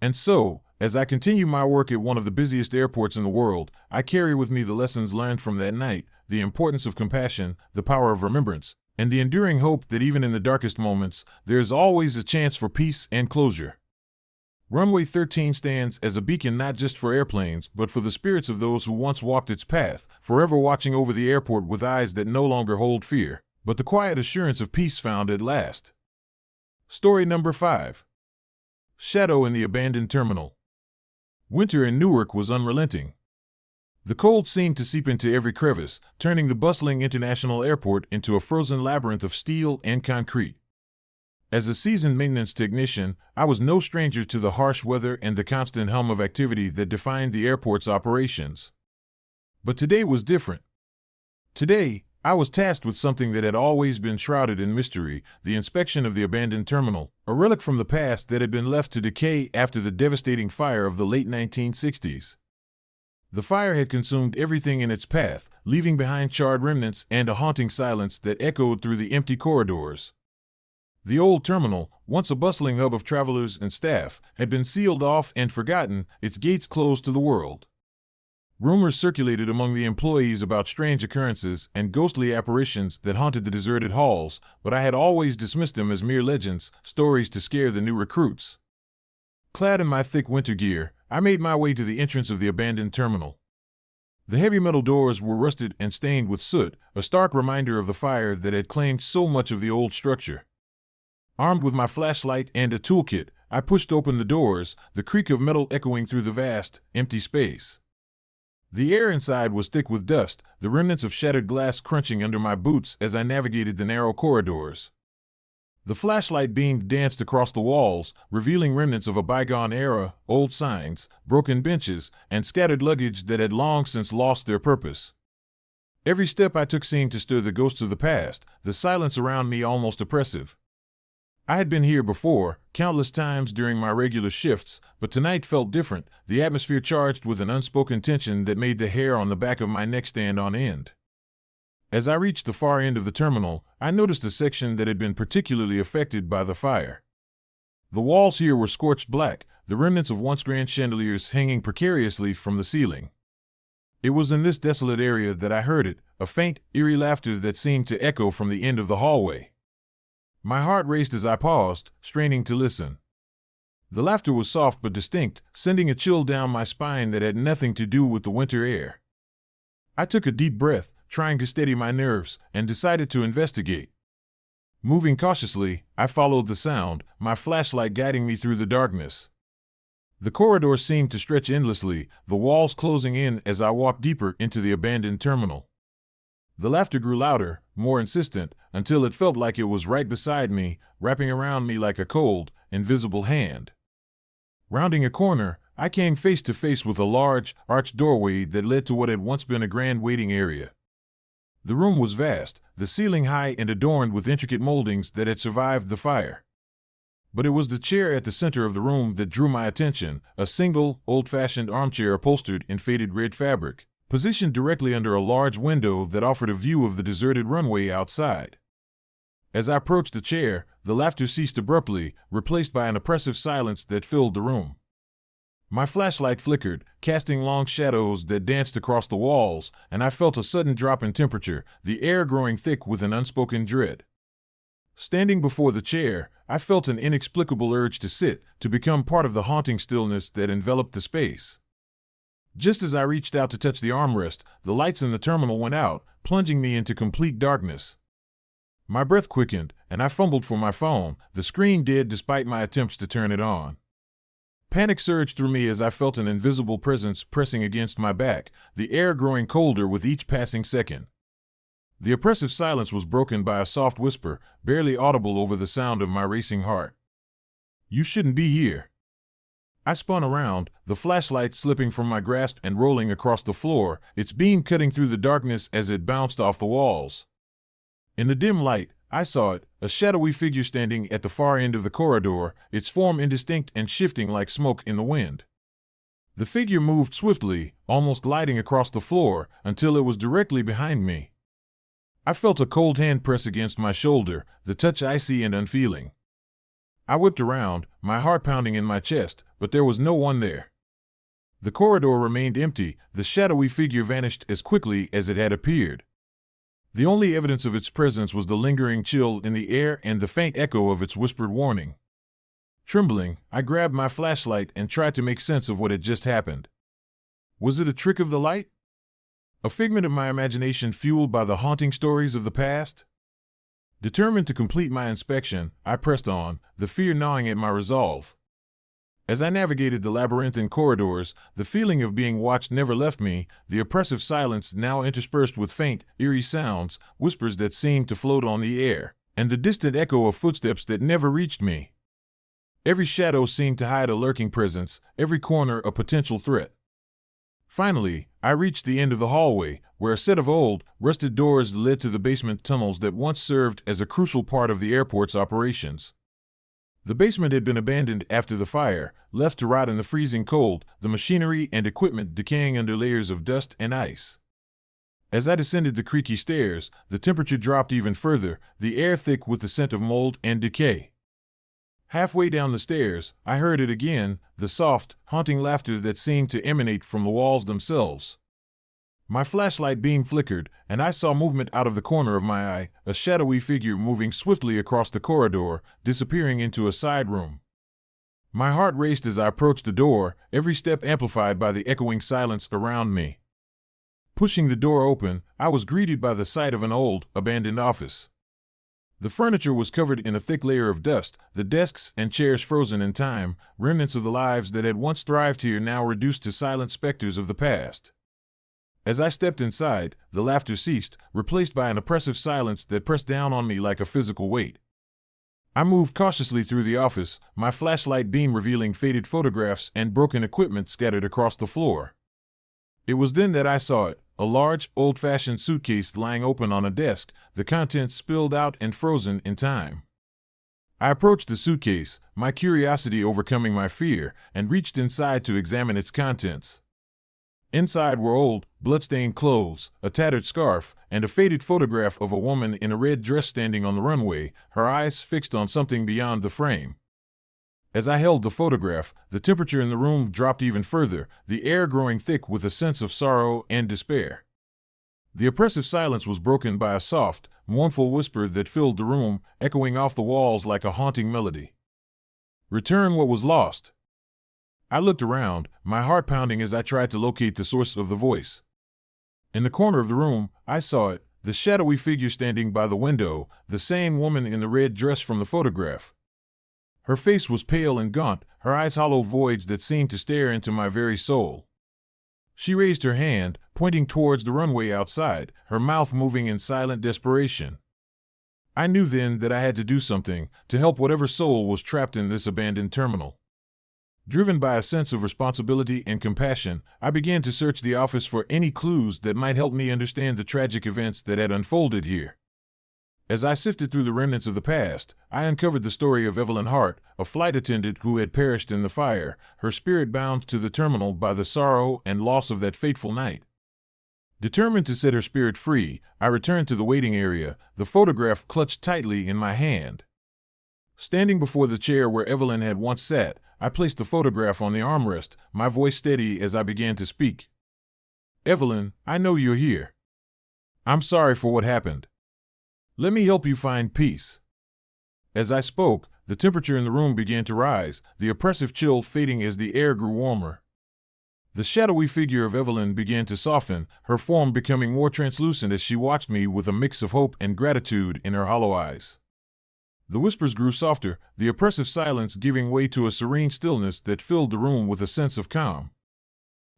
And so, as I continue my work at one of the busiest airports in the world, I carry with me the lessons learned from that night, the importance of compassion, the power of remembrance, and the enduring hope that even in the darkest moments, there is always a chance for peace and closure. Runway 13 stands as a beacon not just for airplanes, but for the spirits of those who once walked its path, forever watching over the airport with eyes that no longer hold fear, but the quiet assurance of peace found at last. Story number 5. Shadow in the Abandoned Terminal. Winter in Newark was unrelenting. The cold seemed to seep into every crevice, turning the bustling international airport into a frozen labyrinth of steel and concrete. As a seasoned maintenance technician, I was no stranger to the harsh weather and the constant hum of activity that defined the airport's operations. But today was different. Today, I was tasked with something that had always been shrouded in mystery, the inspection of the abandoned terminal, a relic from the past that had been left to decay after the devastating fire of the late 1960s. The fire had consumed everything in its path, leaving behind charred remnants and a haunting silence that echoed through the empty corridors. The old terminal, once a bustling hub of travelers and staff, had been sealed off and forgotten, its gates closed to the world. Rumors circulated among the employees about strange occurrences and ghostly apparitions that haunted the deserted halls, but I had always dismissed them as mere legends, stories to scare the new recruits. Clad in my thick winter gear, I made my way to the entrance of the abandoned terminal. The heavy metal doors were rusted and stained with soot, a stark reminder of the fire that had claimed so much of the old structure. Armed with my flashlight and a toolkit, I pushed open the doors, the creak of metal echoing through the vast, empty space. The air inside was thick with dust, the remnants of shattered glass crunching under my boots as I navigated the narrow corridors. The flashlight beam danced across the walls, revealing remnants of a bygone era, old signs, broken benches, and scattered luggage that had long since lost their purpose. Every step I took seemed to stir the ghosts of the past, the silence around me almost oppressive. I had been here before, countless times during my regular shifts, but tonight felt different, the atmosphere charged with an unspoken tension that made the hair on the back of my neck stand on end. As I reached the far end of the terminal, I noticed a section that had been particularly affected by the fire. The walls here were scorched black, the remnants of once grand chandeliers hanging precariously from the ceiling. It was in this desolate area that I heard it, a faint, eerie laughter that seemed to echo from the end of the hallway. My heart raced as I paused, straining to listen. The laughter was soft but distinct, sending a chill down my spine that had nothing to do with the winter air. I took a deep breath, trying to steady my nerves, and decided to investigate. Moving cautiously, I followed the sound, my flashlight guiding me through the darkness. The corridor seemed to stretch endlessly, the walls closing in as I walked deeper into the abandoned terminal. The laughter grew louder, more insistent, until it felt like it was right beside me, wrapping around me like a cold, invisible hand. Rounding a corner, I came face to face with a large, arched doorway that led to what had once been a grand waiting area. The room was vast, the ceiling high and adorned with intricate moldings that had survived the fire. But it was the chair at the center of the room that drew my attention, a single, old-fashioned armchair upholstered in faded red fabric, positioned directly under a large window that offered a view of the deserted runway outside. As I approached the chair, the laughter ceased abruptly, replaced by an oppressive silence that filled the room. My flashlight flickered, casting long shadows that danced across the walls, and I felt a sudden drop in temperature, the air growing thick with an unspoken dread. Standing before the chair, I felt an inexplicable urge to sit, to become part of the haunting stillness that enveloped the space. Just as I reached out to touch the armrest, the lights in the terminal went out, plunging me into complete darkness. My breath quickened, and I fumbled for my phone, the screen dead despite my attempts to turn it on. Panic surged through me as I felt an invisible presence pressing against my back, the air growing colder with each passing second. The oppressive silence was broken by a soft whisper, barely audible over the sound of my racing heart. "You shouldn't be here." I spun around, the flashlight slipping from my grasp and rolling across the floor, its beam cutting through the darkness as it bounced off the walls. In the dim light, I saw it, a shadowy figure standing at the far end of the corridor, its form indistinct and shifting like smoke in the wind. The figure moved swiftly, almost gliding across the floor, until it was directly behind me. I felt a cold hand press against my shoulder, the touch icy and unfeeling. I whipped around, my heart pounding in my chest, but there was no one there. The corridor remained empty, the shadowy figure vanished as quickly as it had appeared. The only evidence of its presence was the lingering chill in the air and the faint echo of its whispered warning. Trembling, I grabbed my flashlight and tried to make sense of what had just happened. Was it a trick of the light? A figment of my imagination fueled by the haunting stories of the past? Determined to complete my inspection, I pressed on, the fear gnawing at my resolve. As I navigated the labyrinthine corridors, the feeling of being watched never left me, the oppressive silence now interspersed with faint, eerie sounds, whispers that seemed to float on the air, and the distant echo of footsteps that never reached me. Every shadow seemed to hide a lurking presence, every corner a potential threat. Finally, I reached the end of the hallway, where a set of old, rusted doors led to the basement tunnels that once served as a crucial part of the airport's operations. The basement had been abandoned after the fire, left to rot in the freezing cold, the machinery and equipment decaying under layers of dust and ice. As I descended the creaky stairs, the temperature dropped even further, the air thick with the scent of mold and decay. Halfway down the stairs, I heard it again, the soft, haunting laughter that seemed to emanate from the walls themselves. My flashlight beam flickered, and I saw movement out of the corner of my eye, a shadowy figure moving swiftly across the corridor, disappearing into a side room. My heart raced as I approached the door, every step amplified by the echoing silence around me. Pushing the door open, I was greeted by the sight of an old, abandoned office. The furniture was covered in a thick layer of dust, the desks and chairs frozen in time, remnants of the lives that had once thrived here now reduced to silent specters of the past. As I stepped inside, the laughter ceased, replaced by an oppressive silence that pressed down on me like a physical weight. I moved cautiously through the office, my flashlight beam revealing faded photographs and broken equipment scattered across the floor. It was then that I saw it, a large, old-fashioned suitcase lying open on a desk, the contents spilled out and frozen in time. I approached the suitcase, my curiosity overcoming my fear, and reached inside to examine its contents. Inside were old, blood-stained clothes, a tattered scarf, and a faded photograph of a woman in a red dress standing on the runway, her eyes fixed on something beyond the frame. As I held the photograph, the temperature in the room dropped even further, the air growing thick with a sense of sorrow and despair. The oppressive silence was broken by a soft, mournful whisper that filled the room, echoing off the walls like a haunting melody. "Return what was lost." I looked around, my heart pounding as I tried to locate the source of the voice. In the corner of the room, I saw it, the shadowy figure standing by the window, the same woman in the red dress from the photograph. Her face was pale and gaunt, her eyes hollow voids that seemed to stare into my very soul. She raised her hand, pointing towards the runway outside, her mouth moving in silent desperation. I knew then that I had to do something, to help whatever soul was trapped in this abandoned terminal. Driven by a sense of responsibility and compassion, I began to search the office for any clues that might help me understand the tragic events that had unfolded here. As I sifted through the remnants of the past, I uncovered the story of Evelyn Hart, a flight attendant who had perished in the fire, her spirit bound to the terminal by the sorrow and loss of that fateful night. Determined to set her spirit free, I returned to the waiting area, the photograph clutched tightly in my hand. Standing before the chair where Evelyn had once sat, I placed the photograph on the armrest, my voice steady as I began to speak. "Evelyn, I know you're here. I'm sorry for what happened. Let me help you find peace." As I spoke, the temperature in the room began to rise, the oppressive chill fading as the air grew warmer. The shadowy figure of Evelyn began to soften, her form becoming more translucent as she watched me with a mix of hope and gratitude in her hollow eyes. The whispers grew softer, the oppressive silence giving way to a serene stillness that filled the room with a sense of calm.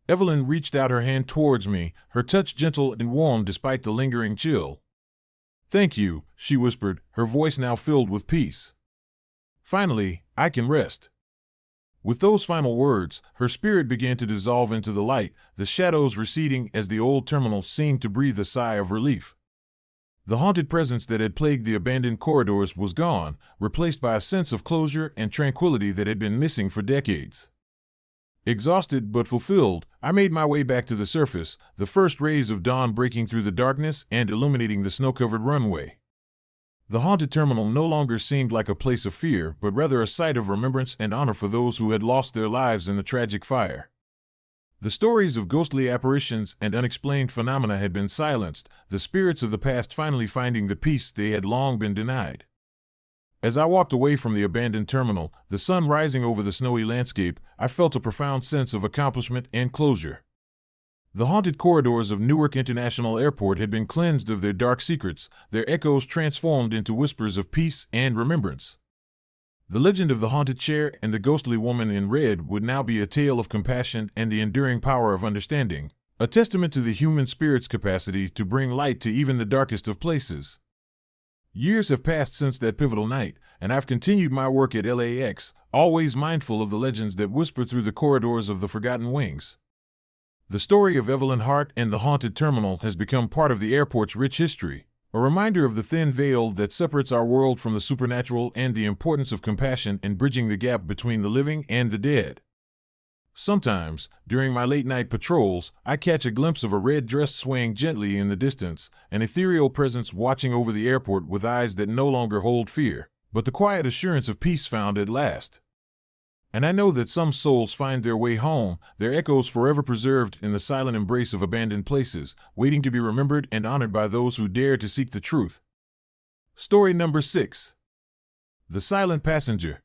Evelyn reached out her hand towards me, her touch gentle and warm despite the lingering chill. "Thank you," she whispered, her voice now filled with peace. "Finally, I can rest." With those final words, her spirit began to dissolve into the light, the shadows receding as the old terminal seemed to breathe a sigh of relief. The haunted presence that had plagued the abandoned corridors was gone, replaced by a sense of closure and tranquility that had been missing for decades. Exhausted but fulfilled, I made my way back to the surface, the first rays of dawn breaking through the darkness and illuminating the snow-covered runway. The haunted terminal no longer seemed like a place of fear, but rather a site of remembrance and honor for those who had lost their lives in the tragic fire. The stories of ghostly apparitions and unexplained phenomena had been silenced, the spirits of the past finally finding the peace they had long been denied. As I walked away from the abandoned terminal, the sun rising over the snowy landscape, I felt a profound sense of accomplishment and closure. The haunted corridors of Newark International Airport had been cleansed of their dark secrets, their echoes transformed into whispers of peace and remembrance. The legend of the haunted chair and the ghostly woman in red would now be a tale of compassion and the enduring power of understanding, a testament to the human spirit's capacity to bring light to even the darkest of places. Years have passed since that pivotal night, and I've continued my work at LAX, always mindful of the legends that whisper through the corridors of the Forgotten Wings. The story of Evelyn Hart and the haunted terminal has become part of the airport's rich history, a reminder of the thin veil that separates our world from the supernatural and the importance of compassion in bridging the gap between the living and the dead. Sometimes, during my late-night patrols, I catch a glimpse of a red dress swaying gently in the distance, an ethereal presence watching over the airport with eyes that no longer hold fear, but the quiet assurance of peace found at last. And I know that some souls find their way home, their echoes forever preserved in the silent embrace of abandoned places, waiting to be remembered and honored by those who dare to seek the truth. Story number 6. The Silent Passenger.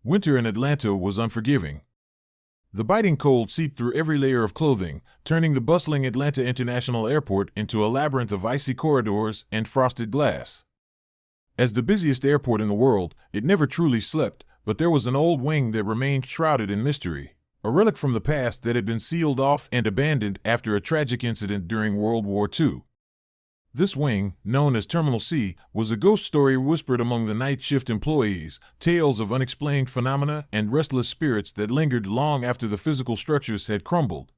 Winter in Atlanta was unforgiving. The biting cold seeped through every layer of clothing, turning the bustling Atlanta International Airport into a labyrinth of icy corridors and frosted glass. As the busiest airport in the world, it never truly slept, but there was an old wing that remained shrouded in mystery, a relic from the past that had been sealed off and abandoned after a tragic incident during World War II. This wing, known as Terminal C, was a ghost story whispered among the night shift employees, tales of unexplained phenomena and restless spirits that lingered long after the physical structures had crumbled.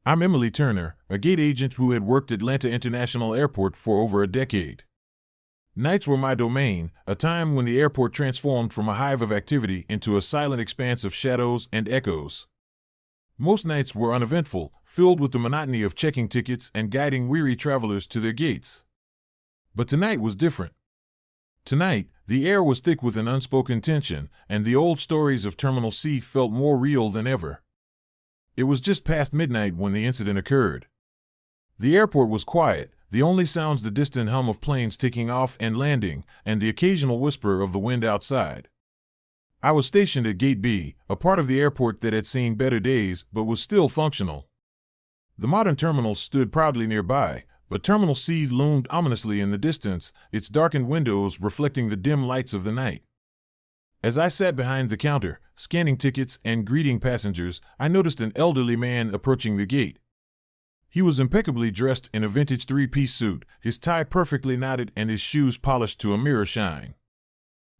I'm Emily Turner, a gate agent who had worked at Atlanta International Airport for over a decade. Nights were my domain, a time when the airport transformed from a hive of activity into a silent expanse of shadows and echoes. Most nights were uneventful, filled with the monotony of checking tickets and guiding weary travelers to their gates. But tonight was different. Tonight, the air was thick with an unspoken tension, and the old stories of Terminal C felt more real than ever. It was just past midnight when the incident occurred. The airport was quiet, the only sounds the distant hum of planes taking off and landing, and the occasional whisper of the wind outside. I was stationed at Gate B, a part of the airport that had seen better days but was still functional. The modern terminal stood proudly nearby, but Terminal C loomed ominously in the distance, its darkened windows reflecting the dim lights of the night. As I sat behind the counter, scanning tickets and greeting passengers, I noticed an elderly man approaching the gate. He was impeccably dressed in a vintage three-piece suit, his tie perfectly knotted and his shoes polished to a mirror shine.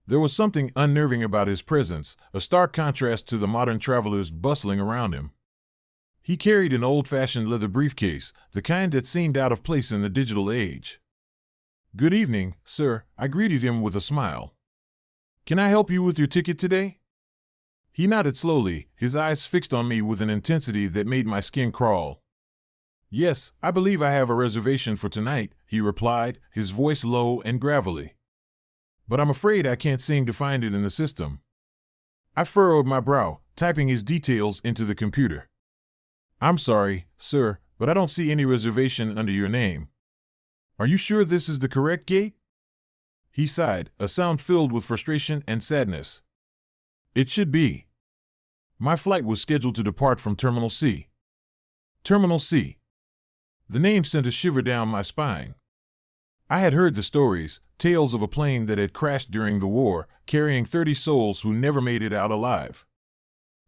There was something unnerving about his presence, a stark contrast to the modern travelers bustling around him. He carried an old-fashioned leather briefcase, the kind that seemed out of place in the digital age. "Good evening, sir," I greeted him with a smile. "Can I help you with your ticket today?" He nodded slowly, his eyes fixed on me with an intensity that made my skin crawl. "Yes, I believe I have a reservation for tonight," he replied, his voice low and gravelly. "But I'm afraid I can't seem to find it in the system." I furrowed my brow, typing his details into the computer. "I'm sorry, sir, but I don't see any reservation under your name. Are you sure this is the correct gate?" He sighed, a sound filled with frustration and sadness. "It should be. My flight was scheduled to depart from Terminal C." Terminal C. The name sent a shiver down my spine. I had heard the stories, tales of a plane that had crashed during the war, carrying 30 souls who never made it out alive.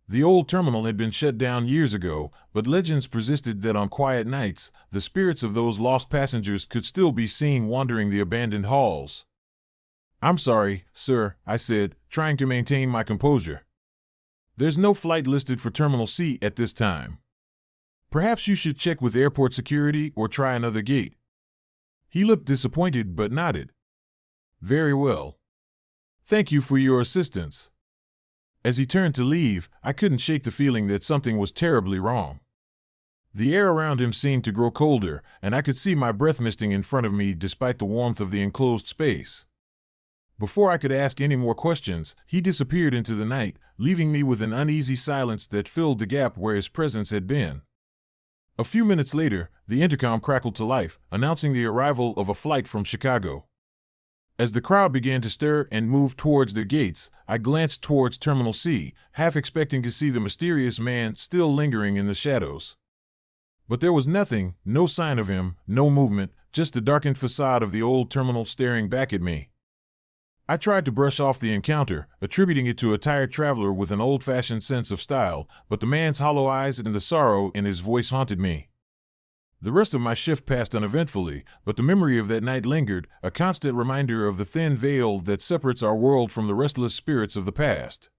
The old terminal had been shut down years ago, but legends persisted that on quiet nights, the spirits of those lost passengers could still be seen wandering the abandoned halls. "I'm sorry, sir," I said, trying to maintain my composure. "There's no flight listed for Terminal C at this time. Perhaps you should check with airport security or try another gate." He looked disappointed but nodded. "Very well. Thank you for your assistance." As he turned to leave, I couldn't shake the feeling that something was terribly wrong. The air around him seemed to grow colder, and I could see my breath misting in front of me despite the warmth of the enclosed space. Before I could ask any more questions, he disappeared into the night, leaving me with an uneasy silence that filled the gap where his presence had been. A few minutes later, the intercom crackled to life, announcing the arrival of a flight from Chicago. As the crowd began to stir and move towards their gates, I glanced towards Terminal C, half expecting to see the mysterious man still lingering in the shadows. But there was nothing, no sign of him, no movement, just the darkened facade of the old terminal staring back at me. I tried to brush off the encounter, attributing it to a tired traveler with an old-fashioned sense of style, but the man's hollow eyes and the sorrow in his voice haunted me. The rest of my shift passed uneventfully, but the memory of that night lingered, a constant reminder of the thin veil that separates our world from the restless spirits of the past.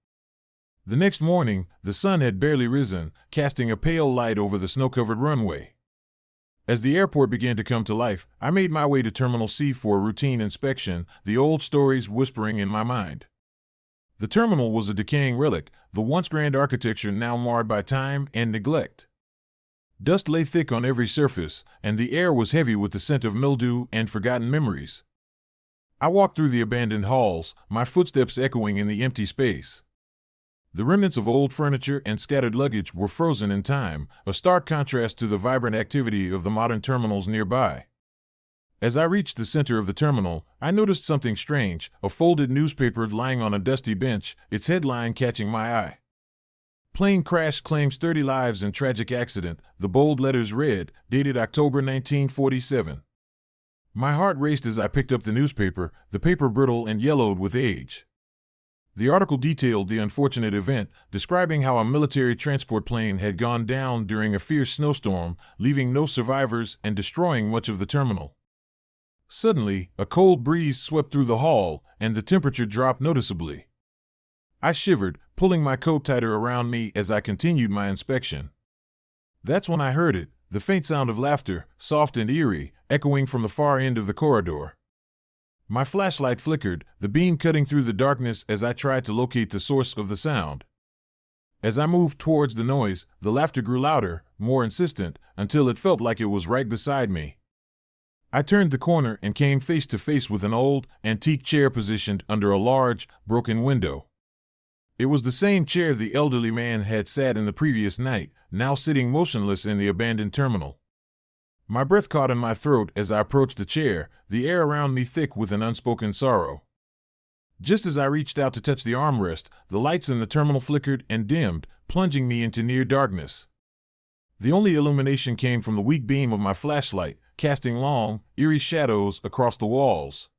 The next morning, the sun had barely risen, casting a pale light over the snow-covered runway. As the airport began to come to life, I made my way to Terminal C for a routine inspection, the old stories whispering in my mind. The terminal was a decaying relic, the once grand architecture now marred by time and neglect. Dust lay thick on every surface, and the air was heavy with the scent of mildew and forgotten memories. I walked through the abandoned halls, my footsteps echoing in the empty space. The remnants of old furniture and scattered luggage were frozen in time, a stark contrast to the vibrant activity of the modern terminals nearby. As I reached the center of the terminal, I noticed something strange, a folded newspaper lying on a dusty bench, its headline catching my eye. "Plane crash claims 30 lives in tragic accident," the bold letters read, dated October 1947. My heart raced as I picked up the newspaper, the paper brittle and yellowed with age. The article detailed the unfortunate event, describing how a military transport plane had gone down during a fierce snowstorm, leaving no survivors and destroying much of the terminal. Suddenly, a cold breeze swept through the hall, and the temperature dropped noticeably. I shivered, pulling my coat tighter around me as I continued my inspection. That's when I heard it, the faint sound of laughter, soft and eerie, echoing from the far end of the corridor. My flashlight flickered, the beam cutting through the darkness as I tried to locate the source of the sound. As I moved towards the noise, the laughter grew louder, more insistent, until it felt like it was right beside me. I turned the corner and came face to face with an old, antique chair positioned under a large, broken window. It was the same chair the elderly man had sat in the previous night, now sitting motionless in the abandoned terminal. My breath caught in my throat as I approached the chair, the air around me thick with an unspoken sorrow. Just as I reached out to touch the armrest, the lights in the terminal flickered and dimmed, plunging me into near darkness. The only illumination came from the weak beam of my flashlight, casting long, eerie shadows across the walls.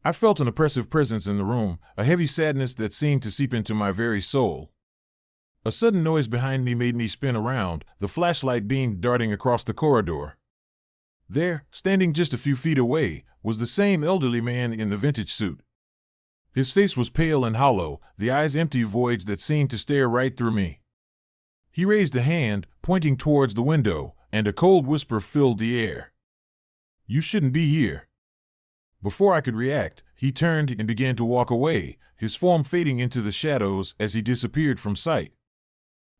I felt an oppressive presence in the room, a heavy sadness that seemed to seep into my very soul. A sudden noise behind me made me spin around, the flashlight beam darting across the corridor. There, standing just a few feet away, was the same elderly man in the vintage suit. His face was pale and hollow, the eyes empty voids that seemed to stare right through me. He raised a hand, pointing towards the window, and a cold whisper filled the air. "You shouldn't be here." Before I could react, he turned and began to walk away, his form fading into the shadows as he disappeared from sight.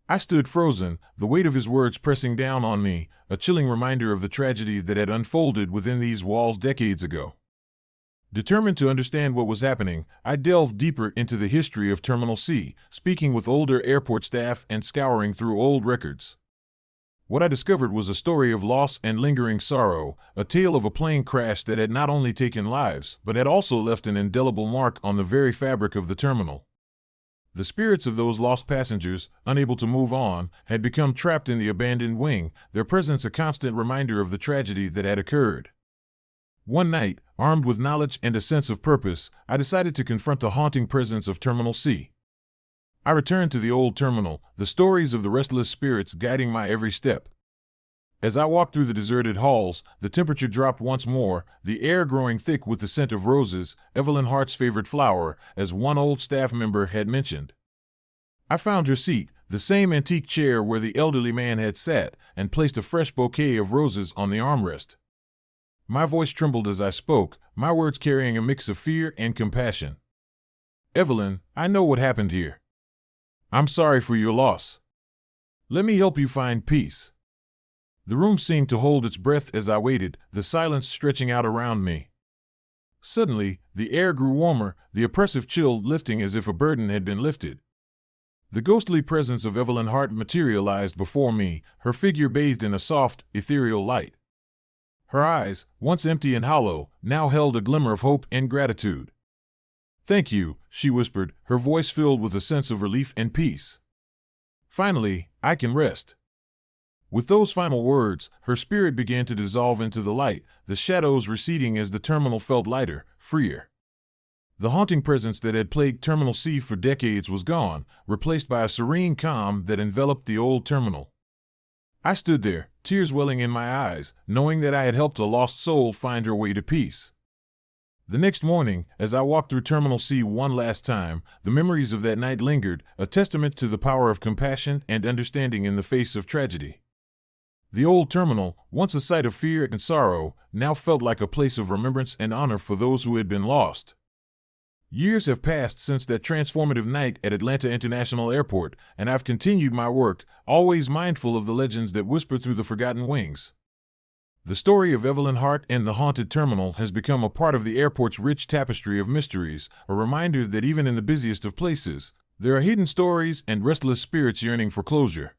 I stood frozen, the weight of his words pressing down on me, a chilling reminder of the tragedy that had unfolded within these walls decades ago. Determined to understand what was happening, I delved deeper into the history of Terminal C, speaking with older airport staff and scouring through old records. What I discovered was a story of loss and lingering sorrow, a tale of a plane crash that had not only taken lives, but had also left an indelible mark on the very fabric of the terminal. The spirits of those lost passengers, unable to move on, had become trapped in the abandoned wing, their presence a constant reminder of the tragedy that had occurred. One night, armed with knowledge and a sense of purpose, I decided to confront the haunting presence of Terminal C. I returned to the old terminal, the stories of the restless spirits guiding my every step. As I walked through the deserted halls, the temperature dropped once more, the air growing thick with the scent of roses, Evelyn Hart's favorite flower, as one old staff member had mentioned. I found her seat, the same antique chair where the elderly man had sat, and placed a fresh bouquet of roses on the armrest. My voice trembled as I spoke, my words carrying a mix of fear and compassion. "Evelyn, I know what happened here. I'm sorry for your loss. Let me help you find peace." The room seemed to hold its breath as I waited, the silence stretching out around me. Suddenly, the air grew warmer, the oppressive chill lifting as if a burden had been lifted. The ghostly presence of Evelyn Hart materialized before me, her figure bathed in a soft, ethereal light. Her eyes, once empty and hollow, now held a glimmer of hope and gratitude. "Thank you," she whispered, her voice filled with a sense of relief and peace. "Finally, I can rest." With those final words, her spirit began to dissolve into the light, the shadows receding as the terminal felt lighter, freer. The haunting presence that had plagued Terminal C for decades was gone, replaced by a serene calm that enveloped the old terminal. I stood there, tears welling in my eyes, knowing that I had helped a lost soul find her way to peace. The next morning, as I walked through Terminal C one last time, the memories of that night lingered, a testament to the power of compassion and understanding in the face of tragedy. The old terminal, once a site of fear and sorrow, now felt like a place of remembrance and honor for those who had been lost. Years have passed since that transformative night at Atlanta International Airport, and I've continued my work, always mindful of the legends that whisper through the forgotten wings. The story of Evelyn Hart and the haunted terminal has become a part of the airport's rich tapestry of mysteries, a reminder that even in the busiest of places, there are hidden stories and restless spirits yearning for closure.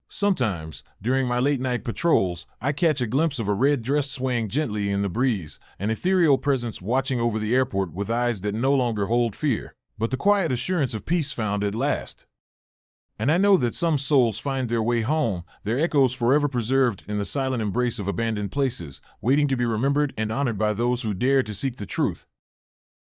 Sometimes, during my late-night patrols, I catch a glimpse of a red dress swaying gently in the breeze, an ethereal presence watching over the airport with eyes that no longer hold fear, but the quiet assurance of peace found at last. And I know that some souls find their way home, their echoes forever preserved in the silent embrace of abandoned places, waiting to be remembered and honored by those who dare to seek the truth.